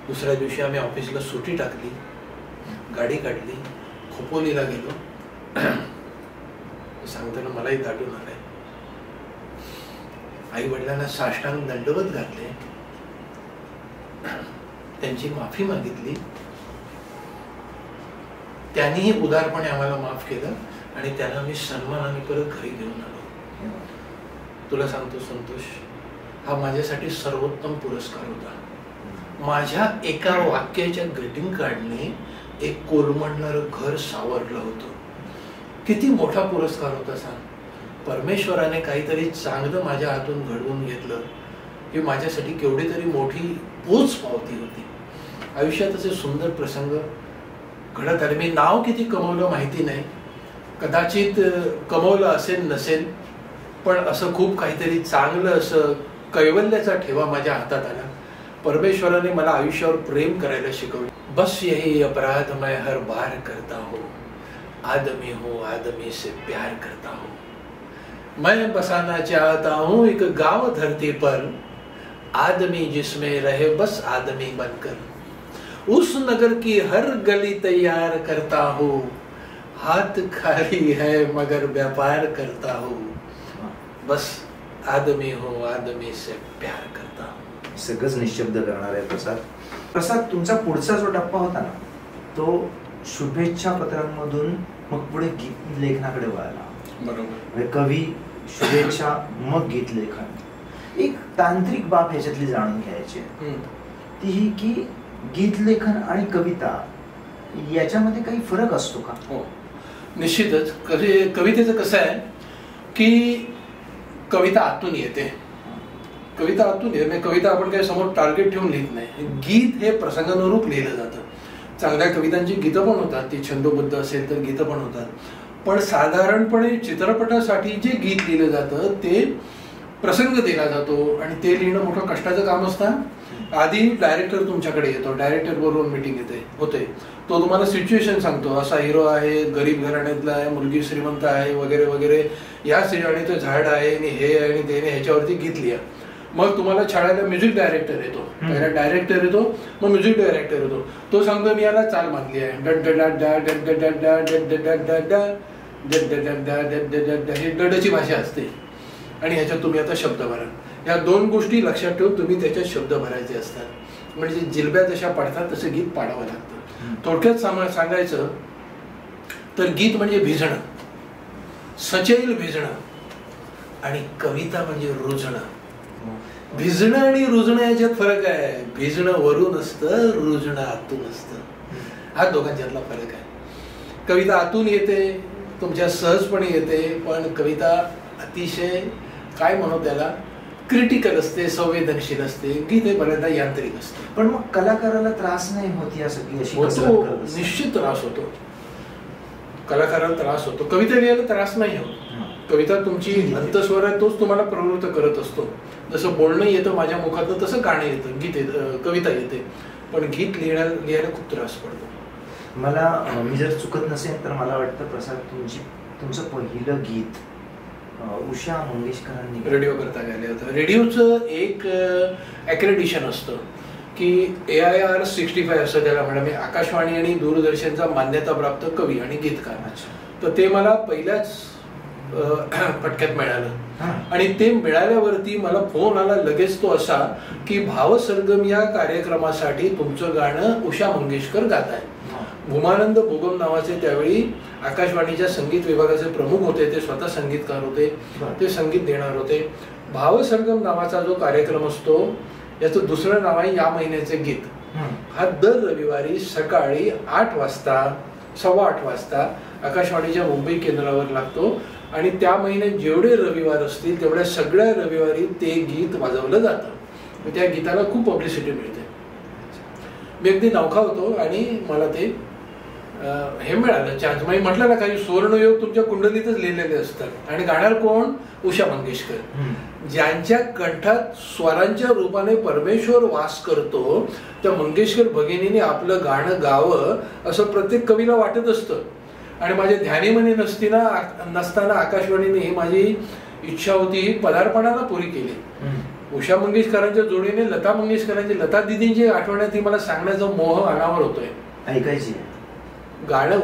दुसऱ्या दिवशी आम्ही ऑफिसला सुट्टी टाकली, गाडी काढली, खोपोलीला गेलो. सांगताना मलाही दाटून आलंय. आई वडिलांना साष्टांग दंडवत घातले, त्यांची माफी मागितली. त्यांनीही उदारपणे आम्हाला माफ केलं आणि त्यांना मी सन्मानाने परत घरी घेऊन आलो. तुला सांगतो संतोष, हा माझ्यासाठी सर्वोत्तम पुरस्कार होता. माझ्या एका वाक्याच्या ग्रीटिंग कार्डने एक कोलमडणारं घर सावरलं होतं. किती मोठा पुरस्कार होता सांग. परमेश्वराने काहीतरी चांगलं माझ्या हातून घडवून घेतलं. ही माझ्यासाठी केवढी तरी मोठी पोच पावती होती. आयुष्यात असे सुंदर प्रसंग घडत आले. मी नाव किती कमवलं माहिती नाही, कदाचित कमवलं असेल नसेल, पण असं खूप काहीतरी चांगलं असं कैवल्याचा ठेवा माझ्या हातात आला. परमेश्वराने मला आयुष्यावर प्रेम करायला शिकवलं. बस यही अपराध मैं हर बार करता हूँ, आदमी हूँ आदमी से प्यार करता हूँ. मैं बसाना चाहता हूँ एक गांव धरती पर, आदमी जिसमें रहे बस आदमी बनकर. उस नगर की हर गली तैयार करता हूँ, हाथ खाली है मगर व्यापार करता हूँ. बस आदमी हो आदमी से प्यार करता हूँ. सगळंच निशब्द करणार आहे प्रसाद. प्रसाद, तुमचा पुढचा जो टप्पा होता ना, तो शुभेच्छा पत्रांमधून मग पुढे गीत लेखनाकडे वळाला. बरोबर. कवी, शुभेच्छा, मग गीत लेखन. एक तांत्रिक बाब ह्याच्यातली जाणून घ्यायची ती ही की गीत लेखन आणि कविता याच्यामध्ये काही फरक असतो का? हो, निश्चितच. कवितेचं कसं आहे की कविता आतून येते. कविता आतून येते. कविता आपण काही समोर टार्गेट ठेवून लिहित नाही. गीत हे प्रसंगानुरूप लिहिलं जातं. चांगल्या कवितांची गीतं पण होतात, ती छंदोबद्ध असेल तर गीतं पण होतात. पण साधारणपणे चित्रपटासाठी जे गीत लिहिलं जातं ते प्रसंग दिला जातो आणि ते लिहिणं मोठं कष्टाचं काम असतं. आधी डायरेक्टर तुमच्याकडे येतो, डायरेक्टर बरोबर मीटिंग होते. तो तुम्हाला सिच्युएशन सांगतो, असा हिरो आहे, गरीब घराण्यातला आहे, मुलगी श्रीमंत आहे वगैरे वगैरे, या श्रीवाणीचं झाड आहे आणि हे आणि ते, ह्याच्यावरती गीत लिहा. मग तुम्हाला छाडायला म्युझिक डायरेक्टर येतो. पहिला डायरेक्टर येतो, मग म्युझिक डायरेक्टर येतो. तो सांगतो मी याला चाल बांधली आहे, ही डडची भाषा असते आणि ह्याच्यात तुम्ही आता शब्द भरा. या दोन गोष्टी लक्षात ठेवून तुम्ही त्याच्यात शब्द भरायचे असतात. म्हणजे जिलब्या जशा पाडतात तसं गीत पाडावं लागतं. थोडक्यात सांगायचं तर गीत म्हणजे भिजणं, सचैल भिजणं, आणि कविता म्हणजे रुजणं. भिजणं आणि रुजणं याच्यात फरक आहे. भिजणं वरून असतं, रुजणं आतून असतं. हा दोघांच्यातला फरक आहे. कविता आतून येते, तुमच्या सहजपणे येते, पण कविता अतिशय काय म्हणू त्याला क्रिटिकल असते, संवेदनशील असते. गीत हे बऱ्याचदा यांत्रिक असते. पण मग कलाकाराला त्रास नाही होत या होतो, निश्चित त्रास होतो. कलाकाराला त्रास होतो. कविता लिहायला त्रास नाही होत. कविता तुमची अंतस्वर आहे, तोच तुम्हाला प्रवृत्त करत असतो. जसं बोलणं येतं माझ्या मुखातून तसं गाणं येतं, गीत येतं, कविता येते. पण गीत लिहायला खूप त्रास पडतो. मला मी जर चुकत नसेल तर मला वाटतं प्रसाद तुमचं पहिलं गीत उषा मंगेशकरांनी रेडिओ करता गायलं होतं. रेडिओचं एक ॲक्रेडिशन असतं की AIR 65 असं त्याला म्हणा. मी आकाशवाणी आणि दूरदर्शनचा मान्यताप्राप्त कवी आणि गीतकार. तर ते मला पहिल्याच पटक्यात मिळालं आणि ते मिळाल्यावरती मला फोन आला लगेच तो असा की भावसरगम या कार्यक्रमासाठी तुमचं गाणं उषा मंगेशकर गात आहे. भूमानंद भोगम नावाचे त्यावेळी आकाशवाणीच्या संगीत विभागाचे प्रमुख होते. ते स्वतः संगीतकार होते. ते संगीत देणार होते. भावसरगम नावाचा जो कार्यक्रम असतो याचं दुसरं नाव आहे या महिन्याचे गीत. हा दर रविवारी सकाळी 8 वाजता 8:15 वाजता आकाशवाणीच्या मुंबई केंद्रावर लागतो आणि त्या महिन्यात जेवढे रविवार असतील तेवढ्या सगळ्या रविवारी ते गीत वाजवलं जातं. त्या गीताला खूप पब्लिसिटी मिळते. मी अगदी नवखा होतो आणि मला ते हे मिळालं चान्स. मी म्हटलं ना काही सुवर्णयोग तुमच्या कुंडलीतच लिहिलेले असतात. आणि गाणार कोण? उषा मंगेशकर, ज्यांच्या कंठात स्वरांच्या रूपाने परमेश्वर वास करतो. त्या मंगेशकर भगिनीने आपलं गाणं गावं असं प्रत्येक कवीला वाटत असतं. आणि माझ्या ध्यानीमनी नसताना आकाशवाणीने ही माझी इच्छा होती ही पदार्पणाला पुरी केली. उषा मंगेशकरांच्या जोडीने लता मंगेशकरांची, लता दिदींची आठवण्यात मला सांगण्याचा मोह अनावर होतोय. ऐकायची गाणं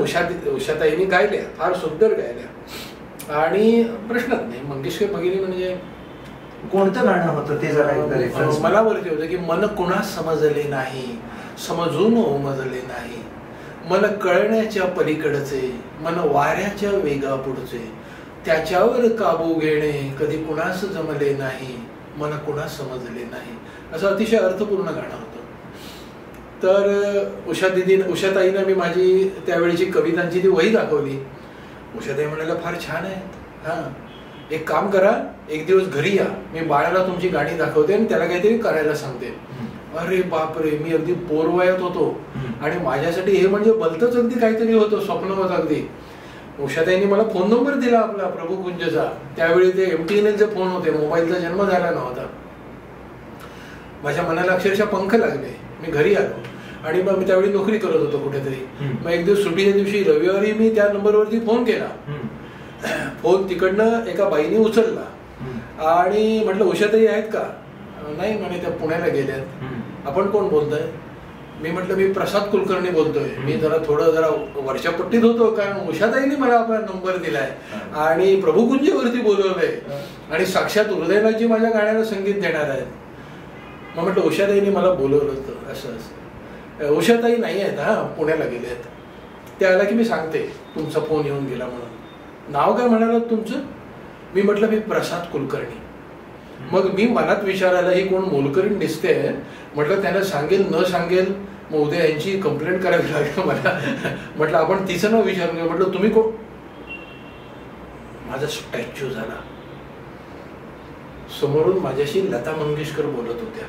उषाताईंनी गायल्या, फार सुंदर गायल्या आणि प्रश्नच नाही. मंगेशकर भगिनी म्हणजे कोणतं गाणं होतं ते जरा मला वरती होतं की मन कुणा समजले नाही, समजून उमजले नाही, मन कळण्याच्या पलीकडचे, मन वाऱ्याच्या वेगा पुढचे, त्याच्यावर काबू घेणे कधी कुणास जमले नाही, मन कुणास समजले नाही. असं अतिशय अर्थपूर्ण गाणं होतं. तर उषाताईनं मी माझी त्यावेळीची कवितांची ती वही दाखवली. उषाताई म्हणाल्या फार छान आहे. हा, एक काम करा, एक दिवस घरी या, मी बाळाला तुमची गाणी दाखवते आणि त्याला काहीतरी करायला सांगते. अरे बापरे, मी अगदी पोरवयात होतो आणि माझ्यासाठी हे म्हणजे भलतंच अगदी काहीतरी होतं, स्वप्न होतं अगदी. उषाताईंनी मला फोन नंबर दिला आपला प्रभुकुंजचा. त्यावेळी ते MTNLचे फोन होते, मोबाईलचा जन्म झाला नव्हता. माझ्या मनाला अक्षरशः पंख लागले. मी घरी आलो आणि मग मी त्यावेळी नोकरी करत होतो कुठेतरी. मग एक दिवस सुट्टीच्या दिवशी रविवारी मी त्या नंबरवरती फोन केला. फोन तिकडनं एका बाईने उचलला आणि म्हटलं उषाताई आहेत का? नाही म्हणे, त्या पुण्याला गेल्यात. आपण कोण बोलताय? मी म्हटलं मी प्रसाद कुलकर्णी बोलतोय. मी जरा वरच्या पट्टीत होतो, कारण उषाताईंनी मला आपला नंबर दिलाय आणि प्रभुकुंजवरती बोलवलंय आणि साक्षात हृदयनाथजी माझ्या गाण्याला संगीत देणार आहेत. मग म्हटलं उषाताईंनी मला बोलवलं होतं असं असं. उषाताई नाही आहेत, हा पुण्याला गेले आहेत. ते आला की मी सांगते तुमचा फोन येऊन गेला म्हणून. नाव काय म्हणालात तुमचं? मी म्हटलं मी प्रसाद कुलकर्णी. मग मी मनात विचारायला ही कोण मोलकरीण दिसते. म्हटलं त्यांना सांगेल न सांगेल मग उद्या यांची कंप्लेंट करावी लागेल मला. म्हटलं आपण तिचं नाव विचारून घेऊ. म्हटलं तुम्ही कोण? माझा स्टॅच्यू झाला. समोरून माझ्याशी लता मंगेशकर बोलत होत्या.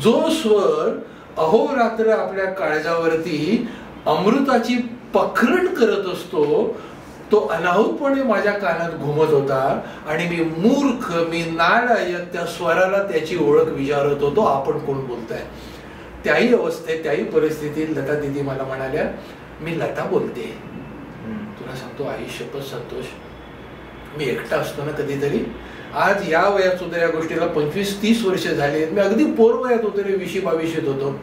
जो स्वर अहोरात्र आपल्या काळजावरती अमृताची पखरण करत असतो तो अनाहूतपणे माझ्या कानात घुमत होता आणि मी मूर्ख, मी नालायक त्या स्वराला त्याची ओळख विचारत होतो. आपण कोण बोलताय? त्याही अवस्थेत, त्याही परिस्थितीत लता दिदी मला म्हणाल्या मी लता बोलते. तुला सांगतो आई शपथ संतोष, मी एकटा असतो ना कधीतरी, आज या वयात सुद्धा या गोष्टीला 25-30 वर्ष झाली. मी अगदी पोर वयात होतो रे, 20-22 होतो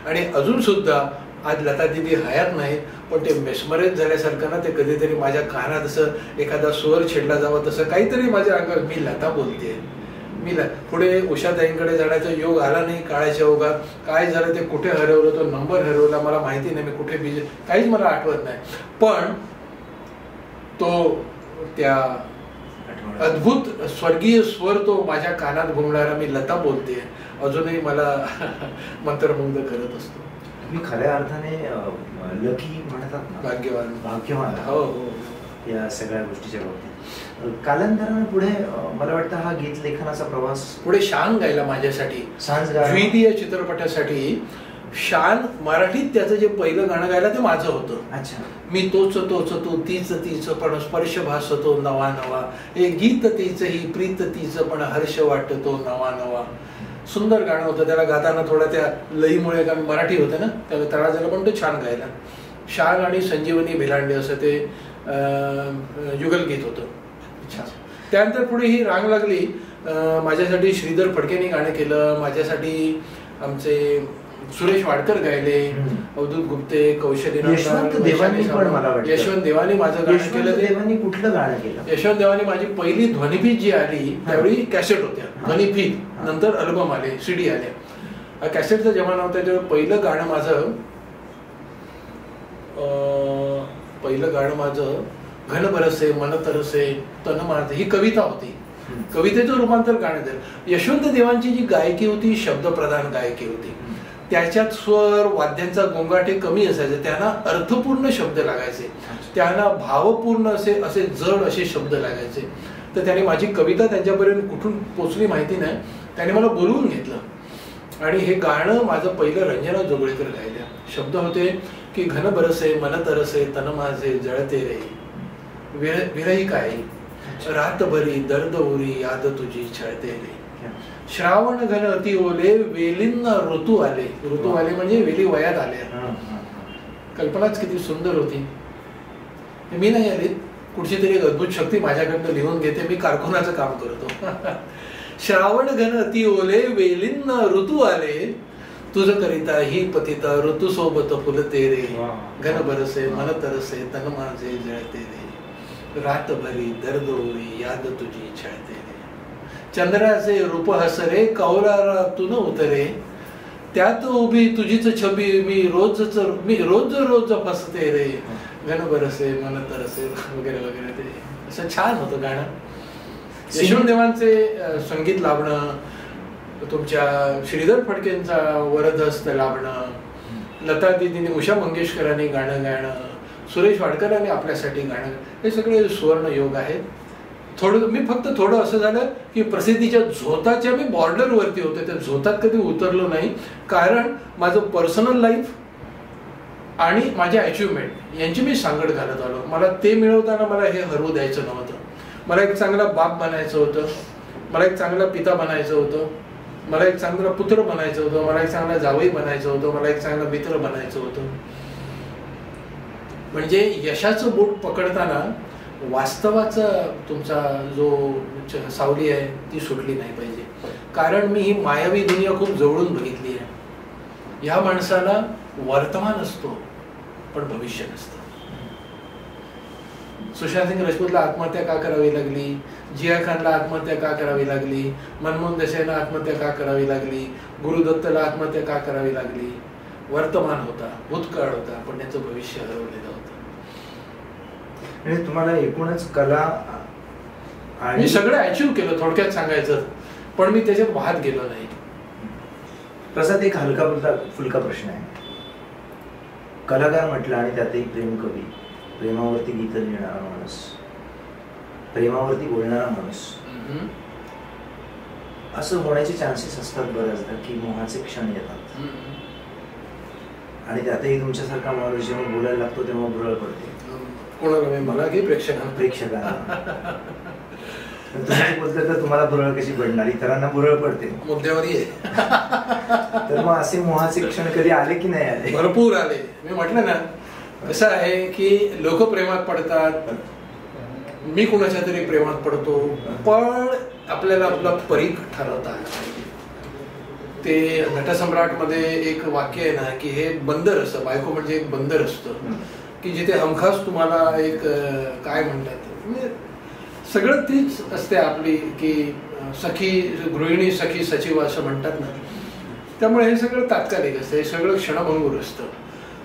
आणि अजून सुद्धा आज लता दिदी हयात नाही, पण ते मेस्मराइज झाल्यासारखं ना ते कधीतरी माझ्या कानात असं एखादा स्वर छेडला जावा तसं काहीतरी माझ्या अंगात मी लता बोलते. मी पुढे उषाताईंकडे जाण्याचा योग आला नाही काळाच्या ओघात. काय झालं ते कुठे हरवलं, तो नंबर हरवला मला माहिती नाही, मी कुठे बिझी काहीच मला आठवत नाही. पण तो त्या अद्भुत स्वर्गीय स्वर तो माझ्या कानात घुमणारा मी लता बोलते अजूनही मला मंत्रमुग्ध करत असतो. तुम्ही खऱ्या अर्थाने लकी म्हणतात ना, भाग्यवान. भाग्यवान हो हो या सगळ्या गोष्टीच्या बाबतीत. कालांतराने पुढे मला वाटतं हा गीत लेखनाचा प्रवास पुढे शान गायला माझ्यासाठी, सांज या चित्रपटासाठी. शान मराठीत त्याचं जे पहिलं गाणं गायला ते माझं होतं. अच्छा. मी तोच तू तीच तीच पण स्पर्श भासतो नवा नवा, हे गीत तीच ही प्रीत तीच पण हर्ष वाटतो नवा नवा. सुंदर गाणं होतं. त्याला गाताना थोडा त्या लईमुळे, कारण मराठी होतं ना त्याला तळाजाला, पण तो छान गायला. शान आणि संजीवनी भिलांडे असं ते युगलगीत होतं. त्यानंतर पुढे ही रांग लागली. माझ्यासाठी श्रीधर फडकेंनी गाणं केलं, माझ्यासाठी आमचे सुरेश वाडकर गायले, अवधूत गुप्ते, कौशली, यशवंत देवानी माझं गाणं केलं. देवानी कुठलं गाणं केलं? यशवंत देवानी माझी पहिली ध्वनिफीत जी आली त्यावेळी कॅसेट होत्या, ध्वनिफीत, नंतर अल्बम आले, CD आले. कॅसेटचा जमाना होता तेव्हा पहिलं गाणं माझं घन बरसे मन तरसे तन माझे ही कविता होती. कवितेचं रूपांतर गाणं झालं. यशवंत देवांची जी गायकी होती शब्दप्रधान गायकी होती. त्याच्यात स्वर वाद्यांचा गोंगाट हे कमी असायचे, त्यांना अर्थपूर्ण शब्द लागायचे, त्यांना भावपूर्ण असे जड असे शब्द लागायचे. तर त्याने माझी कविता त्यांच्यापर्यंत कुठून पोचली माहिती नाही, त्याने मला बोलवून घेतलं आणि हे गाणं माझं पहिलं रंजना जोगळेकर गायल्या. शब्द होते की घन बरसे मन तरसे तन माझे जळते रे, विरही काय रातभरी दर्द उरी याद तुझी छळते रे. श्रावण घन अति ओले वेलींना ऋतू आले. ऋतू आले म्हणजे वेली वयात आल्या. कल्पनाच किती सुंदर होती. मी नाही आली, कुठची तरी एक अद्भुत शक्ती माझ्याकडनं लिहून घेते. मी कारखानाचं काम करतो. श्रावण घन अति ओले वेलींना ऋतू आले, तुझ करिता ही पतिता ऋतू सोबत फुलते रे. घन बरसे मन तरसे तन माझे जळते रे, रातभरी दर्द ओरी याद तुझी छळते रे. चंद्राचे रूप हसरे कौलारातून उतरे, त्यात उभी तुझीच छबी मी रोज फसते रे. घन बरसे मन तरसे वगैरे वगैरे. ते असं छान होतं गाणं. यशवंत देवांचे संगीत लाभणं, तुमच्या श्रीधर फडकेंचा वरदहस्त लाभणं, लता दिदीने, उषा मंगेशकरांनी गाणं गाणं, सुरेश वाडकरांनी आपल्यासाठी गाणं, हे सगळे सुवर्ण योग आहेत. मी फक्त थोडं असं झालं की प्रसिद्धीच्या झोताच्या मी बॉर्डरवरती होते, त्या झोतात कधी उतरलो नाही, कारण माझं पर्सनल लाईफ आणि माझ्या अचिव्हमेंट यांची मी सांगड घालत आलो. मला ते मिळवताना मला हे हरवू द्यायचं नव्हतं. मला एक चांगला बाप बनायचं होतं, मला एक चांगला पिता बनायचं होतं, मला एक चांगला पुत्र बनायचं होतं, मला एक चांगला जावई बनायचं होतं, मला एक चांगला मित्र बनायचं होतं. म्हणजे यशाचं बोट पकडताना वास्तवाचा तुमचा जो सावली आहे ती सुटली नाही पाहिजे. कारण मी ही मायावी दुनिया खूप जवळून बघितली आहे. ह्या माणसाला वर्तमान असतो पण भविष्य नसतं. सुशांत सिंग राजपूतला आत्महत्या का करावी लागली, जिया खानला आत्महत्या का करावी लागली, मनमोहन देसाईला आत्महत्या का करावी लागली, गुरुदत्तला आत्महत्या का करावी लागली? वर्तमान होता, भूतकाळ होता, पण त्याचं भविष्य हरवलेलं होतं. म्हणजे तुम्हाला एकूणच कला मी सगळं अचीव्ह केलं थोडक्यात सांगायचं, पण मी त्याच्यात वाहत गेलो नाही. प्रसाद, एक हलका फुलका प्रश्न आहे. कलाकार म्हटलं आणि त्यातही प्रेम कवी, प्रेमावरती गीत लिहिणारा माणूस, प्रेमावरती बोलणारा माणूस, असं होण्याचे चान्सेस असतात बऱ्याचदा की मोहाचे क्षण येतात आणि त्यातही तुमच्यासारखा माणूस जेव्हा बोलायला लागतो तेव्हा भुरळ पडते. कोणाला? मला की प्रेक्षकांना? तुम्ही बोलता तर तुम्हाला भुरळ कशी पडणार? इतरांना भुरळ पडते. मुद्द्यावर ये. तर मग असे मोहाचे क्षण कधी आले की नाही आले? भरपूर आले. मी म्हटलं ना, कसं आहे की लोक प्रेमात पडतात, मी कुणाच्या तरी प्रेमात पडतो, पण आपल्याला आपला परीघ ठरवता आला पाहिजे. ते नटसम्राट मध्ये एक वाक्य आहे ना की हे बंदर असतं, बायको म्हणजे एक बंदर असतं की जिथे हमखास तुम्हाला एक काय म्हणतात, सगळं तीच असते आपली की सखी गृहिणी सखी सचिव असं म्हणतात ना. त्यामुळे हे सगळं तात्कालिक असतं, हे सगळं क्षणभंगूर असतं.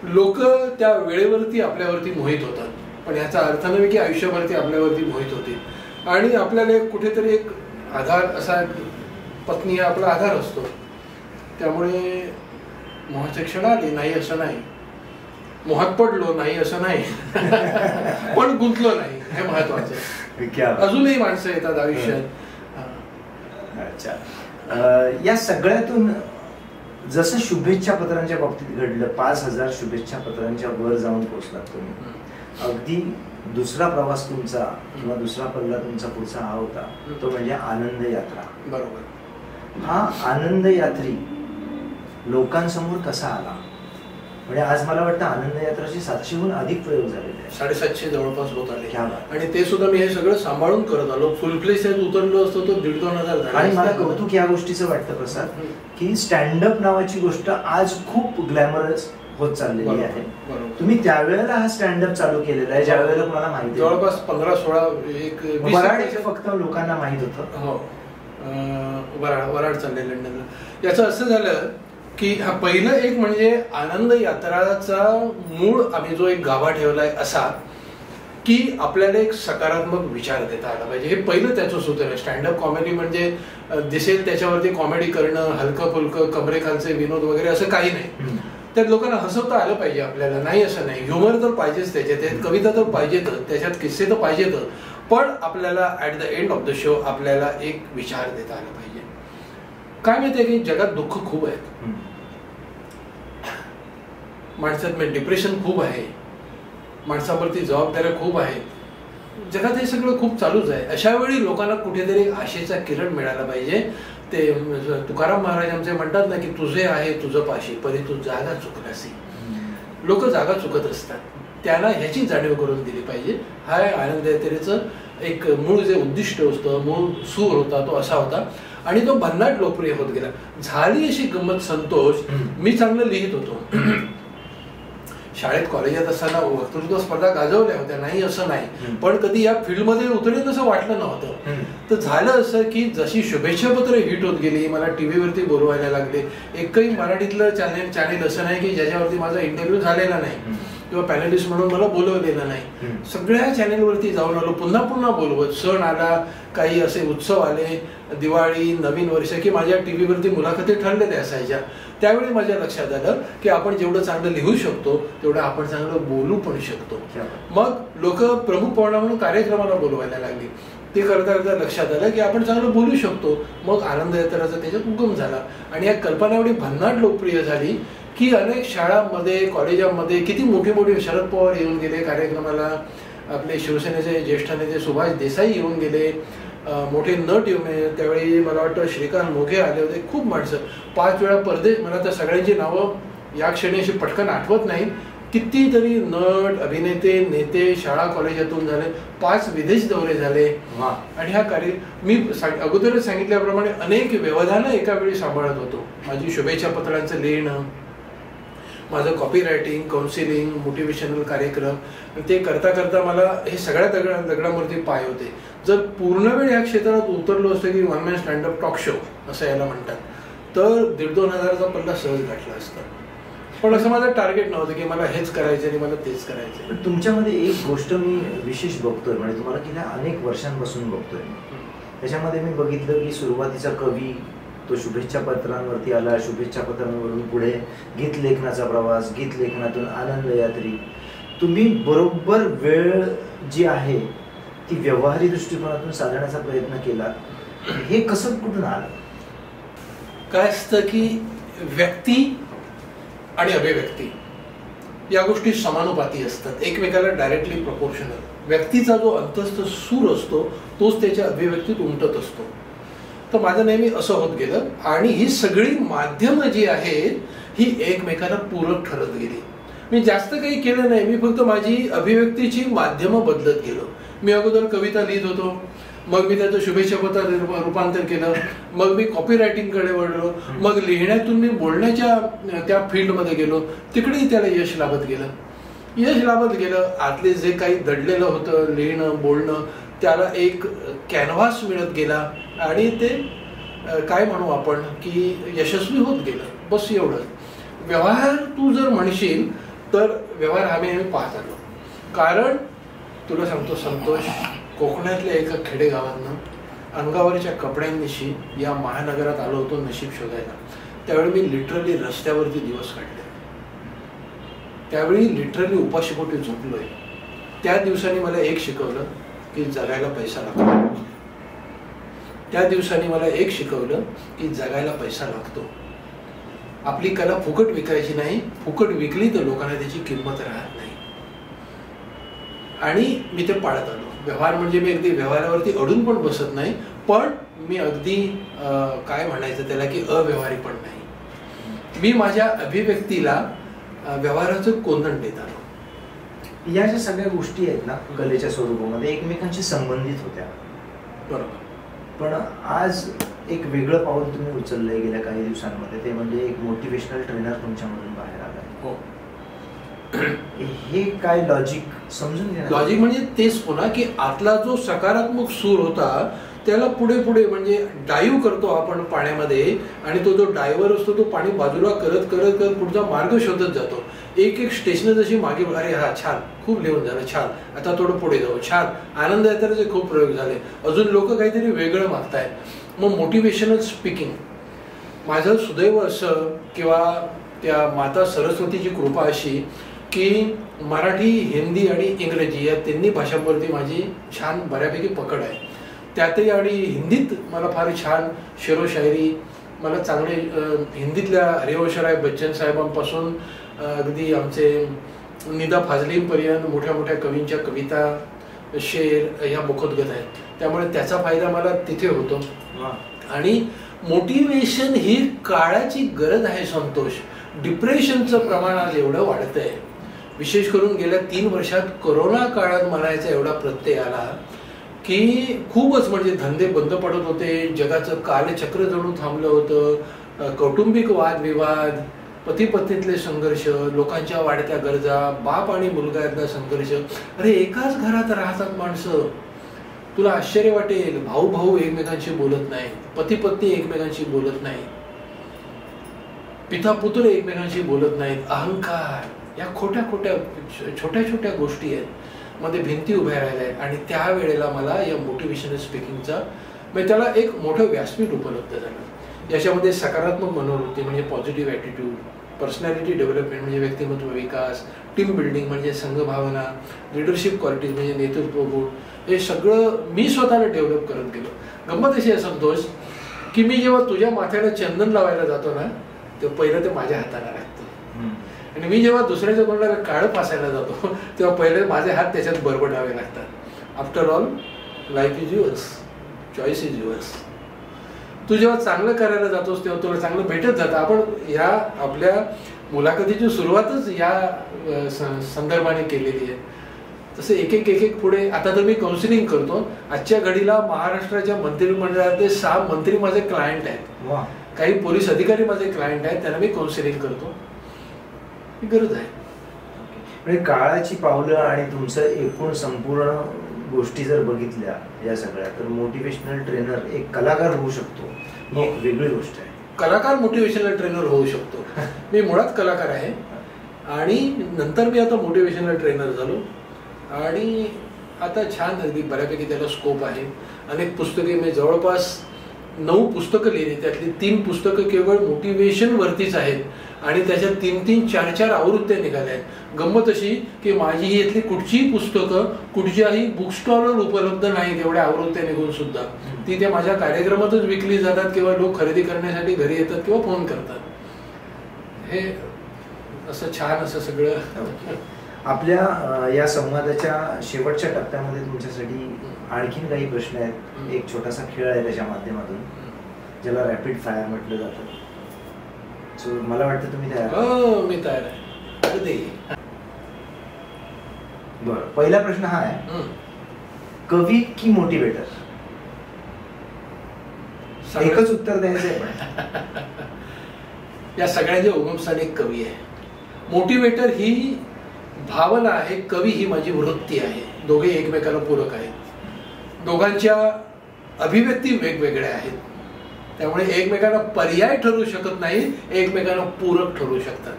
लोक त्या वेळेवरती आपल्यावरती मोहित होतात, पण याचा अर्थ नाही की आयुष्यावरती आपल्यावरती मोहित होते. आणि आपल्याला कुठेतरी एक आधार असा, पत्नी हा आपला आधार असतो. त्यामुळे मोहाचे क्षण आले नाही असं नाही, मोहात पडलो नाही असं नाही, पण गुंतलो नाही, हे महत्वाचं. अजूनही माणसं येतात आयुष्यात. अच्छा, या सगळ्यातून जसं शुभेच्छा पत्रांच्या बाबतीत घडलं, 5,000 शुभेच्छा पत्रांच्या वर जाऊन पोहोचलात तुम्ही. अगदी दुसरा प्रवास तुमचा किंवा दुसरा पल्ला तुमचा पुढचा हा होता, तो म्हणजे आनंद यात्रा. बरोबर. हा आनंद यात्री लोकांसमोर कसा आला? म्हणजे आज मला वाटतं आनंद यात्राचे 700हून अधिक प्रयोग झालेले आहेत. 750 जवळपास होत आले. आणि ते सुद्धा मी हे सगळं सांभाळून करत आलो. फुल प्लेस उतरलो असतो तो 1,500-2,000 झाला. आणि मला कौतुक या गोष्टीचं वाटतं प्रसाद की स्टँडअप नावाची गोष्ट आज खूप ग्लॅमरस होत चाललेली आहे. तुम्ही त्यावेळेला हा स्टँडअप चालू केलेला आहे, ज्या वेळेला कोणाला माहिती, जवळपास 15-16 एक वराड फक्त लोकांना माहित होतं. हो, वराड चालले लंडनला. याचं असं झालं की हा पहिलं एक म्हणजे आनंद यात्राचा मूळ आम्ही जो एक गाभा ठेवलाय असा की आपल्याला एक सकारात्मक विचार देता आला पाहिजे. हे पहिलं त्याचं सूत्र आहे. स्टँडअप कॉमेडी म्हणजे दिसेल त्याच्यावरती कॉमेडी करणं, हलकं फुलकं कमरेखालचे विनोद वगैरे असं काही नाही. त्यात लोकांना हसवता आलं पाहिजे आपल्याला, नाही असं नाही. ह्युमर तर पाहिजेच त्याच्यात, कविता तर पाहिजेतच, त्याच्यात किस्से तर पाहिजेतच, पण आपल्याला at the end of the show आपल्याला एक विचार देता आला पाहिजे. काय माहितीये की जगात दुःख खूप आहेत, माणसात डिप्रेशन खूप आहे, माणसावरती जबाबदाऱ्या खूप आहेत, जगात हे सगळं खूप चालूच आहे. अशा वेळी लोकांना कुठेतरी आशेचा किरण मिळाला पाहिजे. ते तुकाराम महाराज आमचे म्हणतात ना की तुझे आहे तुझं पाशी परी तू जागा चुकलासी. लोक जागा चुकत असतात, त्यांना ह्याची जाणीव करून दिली पाहिजे. हा आनंद यात्रेचं एक मूळ जे उद्दिष्ट होतं, मूळ सूर होता तो असा होता आणि तो भन्नाट लोकप्रिय होत गेला. झाली अशी गंमत संतोष, मी चांगलं लिहित होतो, शाळेत कॉलेजात असताना वक्तृत्व स्पर्धा गाजवल्या होत्या, नाही असं नाही, पण कधी या फील्डमध्ये उतरेल असं वाटलं नव्हतं. तर झालं असं की जशी शुभेच्छा पत्र हिट होत गेली, मला टीव्हीवरती बोलवायला लागले. एकही मराठीतलं चॅनेल असं नाही की ज्याच्यावरती माझा इंटरव्ह्यू झालेला नाही किंवा पॅनलिस्ट म्हणून मला बोलवलेलं नाही. सगळ्या चॅनेलवरती जाऊन आलो, पुन्हा पुन्हा बोलवत. सण आला, काही असे उत्सव आले, दिवाळी, नवीन वर्ष, की माझ्या टीव्हीवरती मुलाखती ठरलेल्या असायच्या. त्यावेळी माझ्या लक्षात आलं की आपण जेवढं चांगलं लिहू शकतो तेवढं आपण चांगलं बोलू पण शकतो. मग लोक प्रमुख पाहुणा म्हणून कार्यक्रमाला बोलवायला लागली. ते करता करता लक्षात आलं की आपण चांगलं बोलू शकतो. मग आनंद यात्राचा त्याच्यात उगम झाला आणि या कल्पना एवढी भन्नाट लोकप्रिय झाली की अनेक शाळांमध्ये कॉलेजांमध्ये किती मोठे मोठे शरद पवार येऊन गेले कार्यक्रमाला, आपले शिवसेनेचे ज्येष्ठ नेते सुभाष देसाई येऊन गेले, मोठे नट येऊन गेले. त्यावेळी मला वाटतं श्रीकांत मोघे आले होते, खूप माणसं. 5 वेळा परदेश, मला तर सगळ्यांची नावं या क्षणी अशी पटकन आठवत नाही. कितीतरी नट, अभिनेते, नेते शाळा कॉलेजातून झाले, 5 विदेश दौरे झाले. आणि हा कार्य मी अगोदरच सांगितल्याप्रमाणे अनेक व्यवधानं एका वेळी सांभाळत होतो. माझी शुभेच्छा पत्रांचं लिहिणं, माझं कॉपी रायटिंग, काउन्सिलिंग, मोटिवेशनल कार्यक्रम, ते करता करता मला हे सगळ्या दगडांवरती पाय होते. जर पूर्ण वेळ या क्षेत्रात उतरलो असतं की one man standup talk show असं याला म्हणतात, तर 1,500-2 हजाराचा पल्ला सहज गाठला असता. पण असं माझं टार्गेट नव्हतं की मला हेच करायचं आणि मला तेच करायचं. पण तुमच्यामध्ये एक गोष्ट मी विशेष बघतोय, म्हणजे तुम्हाला गेल्या अनेक वर्षांपासून बघतोय. त्याच्यामध्ये मी बघितलं की सुरुवातीचा कवी तो शुभेच्छा पत्रांवरती आला, शुभेच्छा पत्रांवरून पुढे गीत लेखनाचा प्रवास, गीत लेखनातून आनंद यात्री. तुम्ही बरोबर वेळ जी आहे ती व्यवहारी दृष्टिकोनातून साधण्याचा प्रयत्न केला. हे कसं कुठून आलं? काय असतं की व्यक्ती आणि अभिव्यक्ती या गोष्टी समानुपाती असतात, एकमेकाला डायरेक्टली प्रपोर्शनल. व्यक्तीचा जो अंतस्थ सूर असतो तोच त्याच्या अभिव्यक्तीत उमटत असतो. तर माझं नेहमी असं होत गेलं आणि ही सगळी माध्यमं जी आहेत ही एकमेकाला पूरक ठरत गेली. मी जास्त काही केलं नाही, मी फक्त माझी अभिव्यक्तीची माध्यमं बदलत गेलो. मी अगोदर कविता लिहित होतो, मग मी त्याचं शुभेच्छा पत्रात रूपांतर केलं, मग मी कॉपी रायटिंगकडे वळलो, मग लिहिण्यातून मी बोलण्याच्या त्या फील्डमध्ये गेलो, तिकडेही त्याला यश लाभत गेलं. आतले जे काही दडलेलं होतं लिहिणं बोलणं त्याला एक कॅनव्हास मिळत गेला आणि ते काय म्हणू आपण की यशस्वी होत गेलं. बस एवढं. व्यवहार तू जर म्हणशील तर व्यवहार आम्ही पाहत आलो. कारण तुला सांगतो संतोष, कोकणातल्या एका खेडेगावातनं अंगावरच्या कपड्यांनिशी या महानगरात आलो होतो नशीब शोधायला. त्यावेळी मी लिटरली रस्त्यावरती दिवस काढले, त्यावेळी लिटरली उपाशीपोटी झोपलोय. त्या दिवसांनी मला एक शिकवलं की जगायला पैसा लागतो. त्या दिवसांनी मला एक शिकवलं की जगायला पैसा लागतो. आपली कला फुकट विकायची नाही, फुकट विकली तर लोकांना त्याची किंमत राहत नाही. आणि मी ते पाळत आलो. व्यवहार म्हणजे मी अगदी व्यवहारावरती अडून पण बसत नाही, पण मी अगदी काय म्हणायचं त्याला की अव्यवहारी पण नाही. मी माझ्या अभिव्यक्तीला व्यवहाराचं कोंदण देत आलो. या ज्या सगळ्या गोष्टी आहेत ना कलेच्या स्वरूपामध्ये एकमेकांशी संबंधित होत्या, बरोबर. पण आज एक वेगळं पाऊल तुम्ही उचललंय गेल्या काही दिवसांमध्ये, ते म्हणजे एक मोटिवेशनल ट्रेनर तुमच्यामधून बाहेर आला. हो. हे काय लॉजिक समजून घ्या. लॉजिक म्हणजे तेच पुन्हा की आतला जो सकारात्मक सूर होता त्याला पुढे पुढे म्हणजे डाईव्ह करतो आपण पाण्यामध्ये, आणि तो जो डायव्हर असतो तो पाणी बाजूला करत करत करत पुढचा मार्ग शोधत जातो. एक एक स्टेशन जशी मागे, अरे हा छान, खूप लिहून झालं, छान, आता थोडं पुढे जाऊ, छान, आनंद यात्राचे खूप प्रयोग झाले, अजून लोक काहीतरी वेगळं मागतायत. मग मोटिवेशनल स्पीकिंग माझं सुदैव असं किंवा त्या माता सरस्वतीची कृपा अशी की मराठी, हिंदी आणि इंग्रजी या तिन्ही भाषांवरती माझी छान बऱ्यापैकी पकड आहे. त्यातही आणि हिंदीत मला फार छान शेरो शायरी, मला चांगले हिंदीतल्या हरिवंशराय बच्चन साहेबांपासून अगदी आमचे निदा फाजलींपर्यंत मोठ्या मोठ्या कवींच्या कविता, शेर ह्या मुखोद्गत आहेत. त्यामुळे त्याचा फायदा मला तिथे होतो. आणि मोटिवेशन ही काळाची गरज आहे संतोष. डिप्रेशनचं प्रमाण आज एवढं वाढतंय, विशेष करून गेल्या 3 वर्षात कोरोना काळात म्हणायचा एवढा प्रत्यय आला की खूपच, म्हणजे धंदे बंद पडत होते, जगाचं कालचक्र जणू थांबलं होतं, कौटुंबिक वादविवाद, पती पत्नीतले संघर्ष, लोकांच्या वाढत्या गरजा, बाप आणि मुलगा यातला संघर्ष. अरे एकाच घरात राहतात माणसं, तुला आश्चर्य वाटेल, भाऊ भाऊ एकमेकांशी बोलत नाही, पती पत्नी एकमेकांशी बोलत नाही, पिता पुत्र एकमेकांशी बोलत नाहीत. अहंकार, या छोट्या छोट्या गोष्टी आहेत मध्ये भिंती उभ्या राहिल्या आहेत. आणि त्यावेळेला मला या मोटिवेशनल स्पीकिंगचा म्हणजे त्याला एक मोठं व्यासपीठ उपलब्ध झालं. याच्यामध्ये सकारात्मक मनोवृत्ती म्हणजे पॉझिटिव्ह ॲटिट्यूड, पर्सनॅलिटी डेव्हलपमेंट म्हणजे व्यक्तिमत्व विकास, टीम बिल्डिंग म्हणजे संघभावना, लिडरशिप क्वालिटीज म्हणजे नेतृत्व गुण, हे सगळं मी स्वतःला डेव्हलप करत गेलो. गंमत अशी आहे संतोष की मी जेव्हा तुझ्या माथ्याला चंदन लावायला जातो ना, तेव्हा पहिलं ते माझ्या हाताला लागतं. आणि मी जेव्हा दुसऱ्याच्या तोंडाला काळं पासायला जातो तेव्हा पहिले माझे हात त्याच्यात बरबडावे लागतात. After all life is yours, choice is yours. तू जेव्हा चांगलं करायला जातोस तेव्हा तुला चांगलं भेटत जातं. आपण ह्या आपल्या मुलाखतीची सुरुवातच या संदर्भाने केलेली आहे. तसं एक एक पुढे आता तर मी काउन्सिलिंग करतो. आजच्या घडीला महाराष्ट्राच्या मंत्रिमंडळातले 6 मंत्री माझे क्लायंट आहेत, काही पोलीस अधिकारी माझे क्लायंट आहेत, त्यांना मी काउन्सिलिंग करतो. ही गरज आहे. म्हणजे काळाची पावलं आणि तुमचं एकूण संपूर्ण गोष्टी जर बघितल्या या सगळ्या, तर मोटिवेशनल ट्रेनर एक कलाकार होऊ शकतो, ही एक वेगळी गोष्ट आहे. कलाकार मोटिवेशनल ट्रेनर होऊ शकतो. मी मुळात कलाकार आहे आणि नंतर मी आता मोटिवेशनल ट्रेनर झालो आणि आता छान अगदी बऱ्यापैकी त्याला स्कोप आहे. अनेक पुस्तके मी जवळपास 9 पुस्तकं लिहिली, त्यातली 3 पुस्तकं केवळ मोटिवेशन वरतीच आहेत आणि त्याच्यात 3-3, 4-4 आवृत्त्या निघाल्या आहेत. गंमत अशी की माझी ही इथली कुठचीही पुस्तकं कुठच्याही बुक स्टॉलवर उपलब्ध नाहीत, एवढ्या आवृत्त्या निघून सुद्धा. ती त्या माझ्या कार्यक्रमातच विकली जातात किंवा लोक खरेदी करण्यासाठी घरी येतात किंवा फोन करतात. हे असं छान असं सगळं. आपल्या या संवादाच्या शेवटच्या टप्प्यामध्ये तुमच्यासाठी आणखीन काही प्रश्न आहेत. एक छोटासा खेळ आहे त्याच्या माध्यमातून, ज्याला रॅपिड फायर म्हटलं जातं. सो मला वाटतं तुम्ही तयार? हो, मी तयार आहे. बरं, पहिला प्रश्न हा आहे, कवी की मोटिवेटर? एकच उत्तर द्यायचं आहे पण. या सगळ्यांचे उगमस्थान एक कवी आहे. मोटिवेटर ही भावना आहे, कवी ही माझी वृत्ती आहे. दोघे एकमेकाला पूरक आहेत. दोघांच्या अभिव्यक्ती वेगवेगळ्या आहेत, त्यामुळे एकमेकांना पर्याय ठरू शकत नाही, एकमेकांना पूरक ठरू शकतात.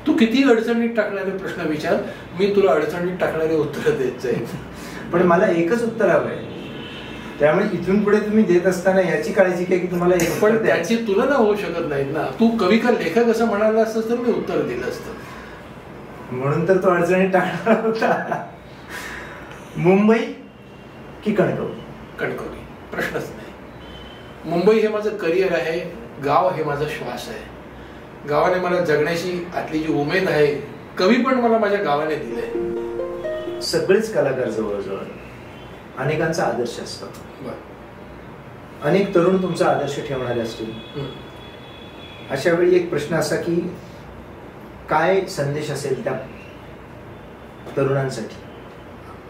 तू किती अडचणीत टाकणारे प्रश्न विचार, मी तुला अडचणीत टाकणारे उत्तर देत जाईल. पण मला एकच उत्तर हवंय, त्यामुळे इथून पुढे तुम्ही देत असताना याची काळजी घ्या की तुम्हाला एक. पण त्याची तुलना होऊ शकत नाहीत ना. तू कवी का लेखक असं म्हणाला असतं तर मी उत्तर दिलं असतं. म्हणून तर तो अडचणीत टाकणार होता. मुंबई की कणकवली? कणकवली, प्रश्नच नाही. मुंबई हे माझं करिअर आहे, गाव हे माझा श्वास आहे. गावाने मला जगण्याची आतली जी उमेद आहे, कवी पण मला माझ्या गावाने दिलंय. सगळेच कलाकार जवळजवळ अनेकांचा आदर्श असतो. अनेक तरुण तुमचा आदर्श ठेवणारे असतील. अशा वेळी एक प्रश्न असा की काय संदेश असेल त्या तरुणांसाठी?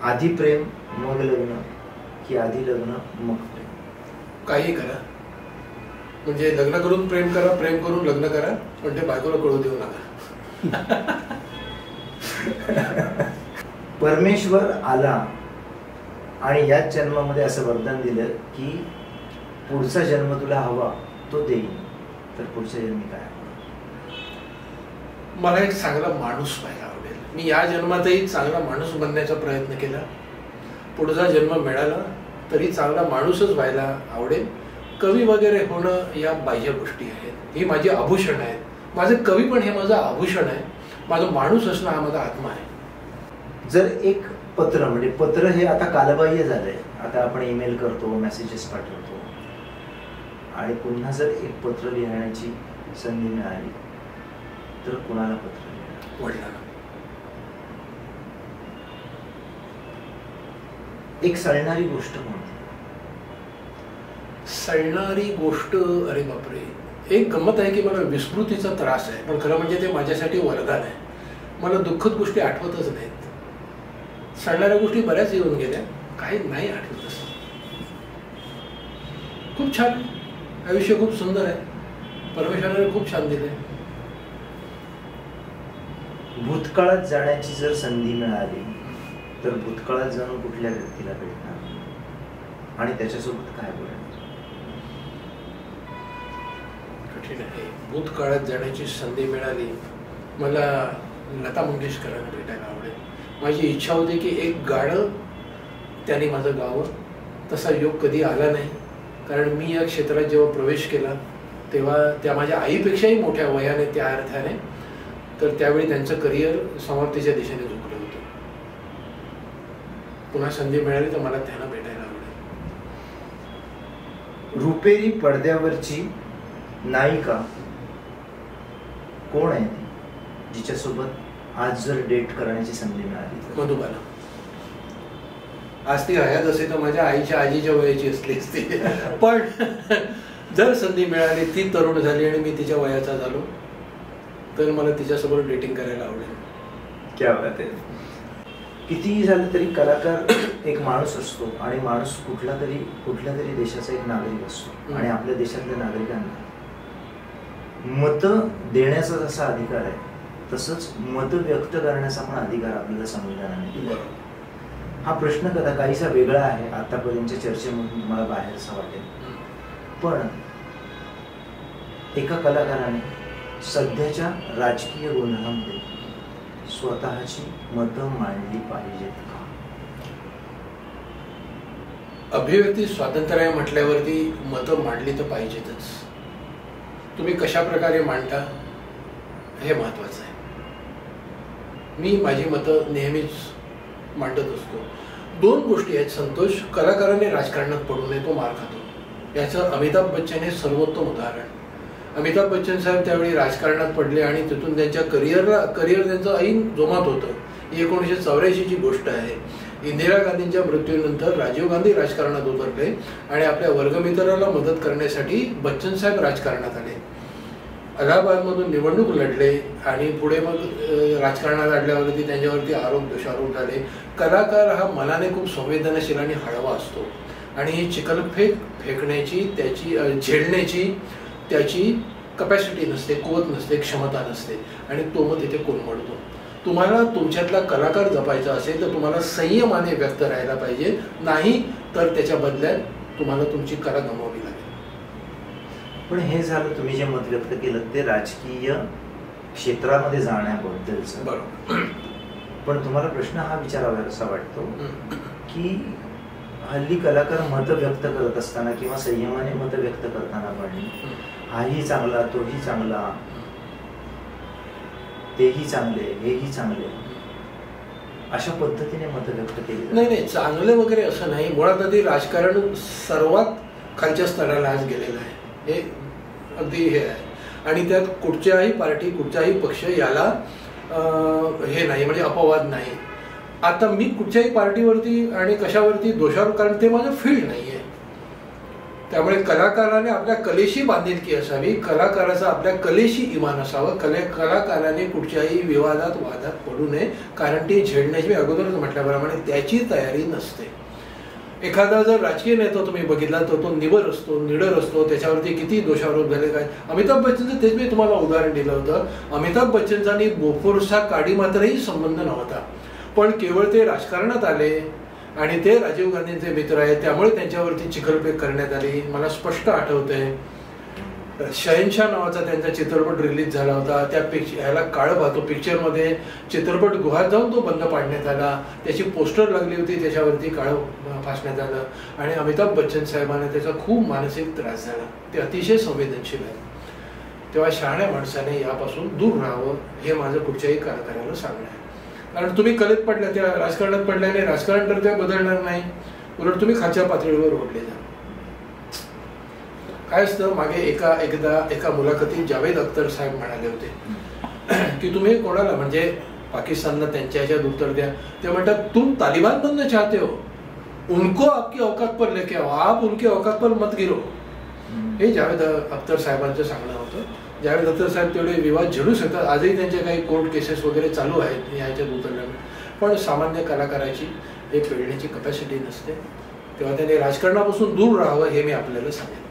आधी प्रेम मग लग्न की आधी लग्न मग प्रेम? काही करा, म्हणजे लग्न करून प्रेम करा, प्रेम करून लग्न करा, पण ते बायकोला कळू देऊ नका. परमेश्वर आला आणि याच जन्मामध्ये असं वरदान दिलं की पुढचा जन्म तुला हवा तो देईन, तर पुढच्या जन्मी काय? मला एक चांगला माणूस व्हायला आवडेल. मी या जन्मातही चांगला माणूस बनण्याचा प्रयत्न केला. पुढचा जन्म मिळाला तरी चांगला माणूसच व्हायला आवडेल. कवी वगैरे होणं या बाह्य गोष्टी आहेत, ही माझी आभूषण आहेत. माझं कवी पण हे माझं आभूषण आहे. माझं माणूस असणं हा माझा आत्मा आहे. जर एक पत्र, म्हणजे पत्र हे आता कालबाह्य झालंय, आता आपण ईमेल करतो, मेसेजेस पाठवतो, आणि पुन्हा जर एक पत्र लिहिण्याची संधी मिळाली तर कुणाला पत्र लिहिणार? वडिलांना. एक सळणारी गोष्ट कोणती? सळणारी गोष्ट, अरे बापरे. एक गंमत आहे की मला विस्मृतीचा त्रास आहे, पण खरं म्हणजे ते माझ्यासाठी वरदान आहे. मला दुःखद गोष्टी आठवतच नाहीत. सळणाऱ्या गोष्टी बऱ्याच येऊन गेल्या, काही नाही आठवतच. खूप छान आयुष्य, खूप सुंदर आहे. परमेश्वराने खूप छान दिलंय. भूतकाळात जाण्याची जर संधी मिळाली तर भूतकाळात जाऊन कुठल्या व्यक्तीला भेटणार आणि त्याच्यासोबत काय बोलणार? कठीण आहे. भूतकाळात जाण्याची संधी मिळाली, मला लता मंगेशकरांना भेटायला आवडेल. माझी इच्छा होती की एक गाणं त्यांनी माझं गावं. तसा योग कधी आला नाही, कारण मी या क्षेत्रात जेव्हा प्रवेश केला तेव्हा त्या माझ्या आईपेक्षाही मोठ्या वयाने, त्या अर्थाने, तर त्यावेळी त्यांचं करिअर समाप्तीच्या दिशेने झुकलं होतं. पुन्हा संधी मिळाली तर मला त्यांना भेटायला आवडेल. रुपेरी पडद्यावरची नायिका कोण आहे ती? जिच्यासोबत आज जर डेट करण्याची संधी मिळाली? मधुबाला. आज ती हयात असते तर माझ्या आईच्या आजीच्या वयाची असली असती, पण जर संधी मिळाली, ती तरुण झाली आणि मी तिच्या वयाचा झालो, तर मला तिच्यासोबत डेटिंग करायला आवडेल. क्या बात आहे. कितीही झालं तरी कलाकार एक माणूस असतो आणि माणूस कुठल्या तरी देशाचा एक नागरिक असतो आणि आपल्या देशातल्या नागरिकांना मत देण्याचा जसा अधिकार आहे तसंच मत व्यक्त करण्याचा पण अधिकार आपल्याला संविधानाने दिला. हा प्रश्न कदा काहीसा वेगळा आहे आतापर्यंतच्या चर्चेमधून तुम्हाला बाहेरचा वाटेल, पण एका कलाकाराने सध्याच्या राजकीय गोंधळामध्ये स्वतःची मतं मांडली पाहिजेत का? अभिव्यक्ती स्वातंत्र्य म्हटल्यावरती मतं मांडली तर पाहिजेतच. तुम्ही कशा प्रकारे मांडता हे महत्वाचं आहे. मी माझी मतं नेहमीच मांडत असतो. 2 गोष्टी आहेत संतोष. कलाकाराने राजकारणात पडू नये, तो मार खातो. याचं अमिताभ बच्चन हे सर्वोत्तम उदाहरण. अमिताभ बच्चन साहेब त्यावेळी राजकारणात पडले आणि तिथून त्यांच्या करिअर त्यांचं ऐन जोमात होतं. 1984 ची गोष्ट आहे. इंदिरा गांधींच्या मृत्यूनंतर राजीव गांधी राजकारणात उतरले आणि आपल्या वर्गमित्राला मदत करण्यासाठी बच्चन साहेब राजकारणात आले. अलाहाबादमधून निवडणूक लढले आणि पुढे मग राजकारणात आल्यावरती त्यांच्यावरती दोषारोप झाले. कलाकार हा मनाने खूप संवेदनशील आणि हळवा असतो आणि ही चिखलफेक फेकण्याची, त्याची झेलण्याची त्याची कपॅसिटी नसते, कुवत नसते, क्षमता नसते आणि तो मग तिथे कोलमडतो. तुम्हाला तुमच्यातला कलाकार जपायचा असेल तर तुम्हाला संयमाने व्यक्त राहायला पाहिजे, नाही तर त्याच्या बदल्यात तुम्हाला तुमची कला गमावावी लागेल. पण हे झालं तुम्ही जे मत व्यक्त केलं ते राजकीय क्षेत्रामध्ये जाण्याबद्दलचं. बरोबर. पण तुम्हाला प्रश्न हा विचारावा असा वाटतो की हल्ली कलाकार मत व्यक्त करत असताना किंवा संयमाने मत व्यक्त करताना पण हाही चांगला, तोही चांगला, तेही चांगले, हेही चांगले, अशा पद्धतीने मत व्यक्त केली? नाही, चांगले वगैरे असं नाही. मुळात आधी राजकारण सर्वात खालच्या स्तराला आज गेलेलं आहे, हे अगदी हे आहे. आणि त्यात कुठच्याही पार्टी, कुठचाही पक्ष याला हे नाही, म्हणजे अपवाद नाही. आता मी कुठच्याही पार्टीवरती आणि कशावरती दोषारोप, कारण ते माझं फील्ड नाही आहे. त्यामुळे कलाकाराने आपल्या कलेशी बांधिलकी असावी, कलाकाराचा आपल्या कलेशी इमान असावं. कलाकाराने कुठच्याही विवादात, वादात पडू नये, कारण ती झेडण्याची, मी अगोदरच म्हटल्याप्रमाणे, त्याची तयारी नसते. एखादा जर राजकीय नेता तुम्ही बघितला तर तो निबर असतो, निडर असतो, त्याच्यावरती किती दोषारोप झाले काय. अमिताभ बच्चनचं तेच मी तुम्हाला उदाहरण दिलं होतं. अमिताभ बच्चनचा आणि बोफोर्सचा काडी मात्रही संबंध नव्हता, पण केवळ ते राजकारणात आले आणि ते राजीव गांधींचे मित्र आहेत, त्यामुळे त्यांच्यावरती चिखलफेक करण्यात आली. मला स्पष्ट आठवतंय, शहनशाह नावाचा त्यांचा चित्रपट रिलीज झाला होता. त्या ह्याला काळं पाहतो पिक्चरमध्ये चित्रपट गुहात जाऊन तो बंद पाडण्यात आला. त्याची पोस्टर लागली होती, त्याच्यावरती काळं फासण्यात आलं आणि अमिताभ बच्चन साहेबांना त्याचा खूप मानसिक त्रास झाला. ते अतिशय संवेदनशील आहे. तेव्हा शहाण्या माणसाने यापासून दूर राहावं, हे माझं कुठच्याही कलाकाराला सांगणं आहे. कारण तुम्ही कलेत पडल्या, त्या राजकारणात पडल्याने राजकारण तर त्या बदलणार नाही, उलट तुम्ही खालच्या पातळीवर ओढले जा. काय असतं, मागे एकदा एका मुलाखतीत जावेद अख्तर साहेब म्हणाले होते की तुम्ही कोणाला, म्हणजे पाकिस्तानला त्यांच्या ह्याच्यात उत्तर द्या. ते म्हणतात, तुम तालिबान बनना चाहते हो, उनको आपकी औकात पर लेके आओ, आप उनके औकात पर मत गिरो. हे जावेद अख्तर साहेबांचं सांगणं होतं. जावेद अख्तर साहेब तेवढे विवाद झेडू शकतात. आजही त्यांचे काही कोर्ट केसेस वगैरे चालू आहेत याच्यात उतरल्यामुळे, पण सामान्य कलाकाराची एक पेळण्याची कपॅसिटी नसते. तेव्हा त्यांनी राजकारणापासून दूर राहावं, हे मी आपल्याला सांगेन.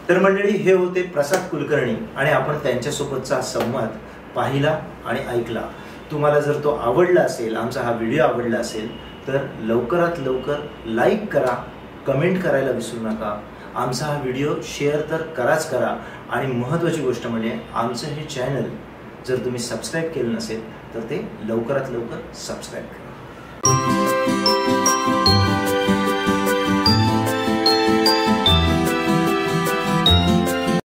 तर मंडळी, हे होते प्रसाद कुलकर्णी आणि आपण त्यांच्यासोबतचा संवाद पाहिला आणि ऐकला. तुम्हाला जर तो आवडला असेल, आमचा हा व्हिडिओ आवडला असेल, तर लवकरात लवकर लाईक करा, कमेंट करायला विसरू नका. आमचा हा व्हिडिओ शेअर तर कराच करा आणि महत्त्वाची गोष्ट म्हणजे आमचं हे चॅनल जर तुम्ही सबस्क्राईब केलं नसेल तर ते लवकरात लवकर सबस्क्राईब करा.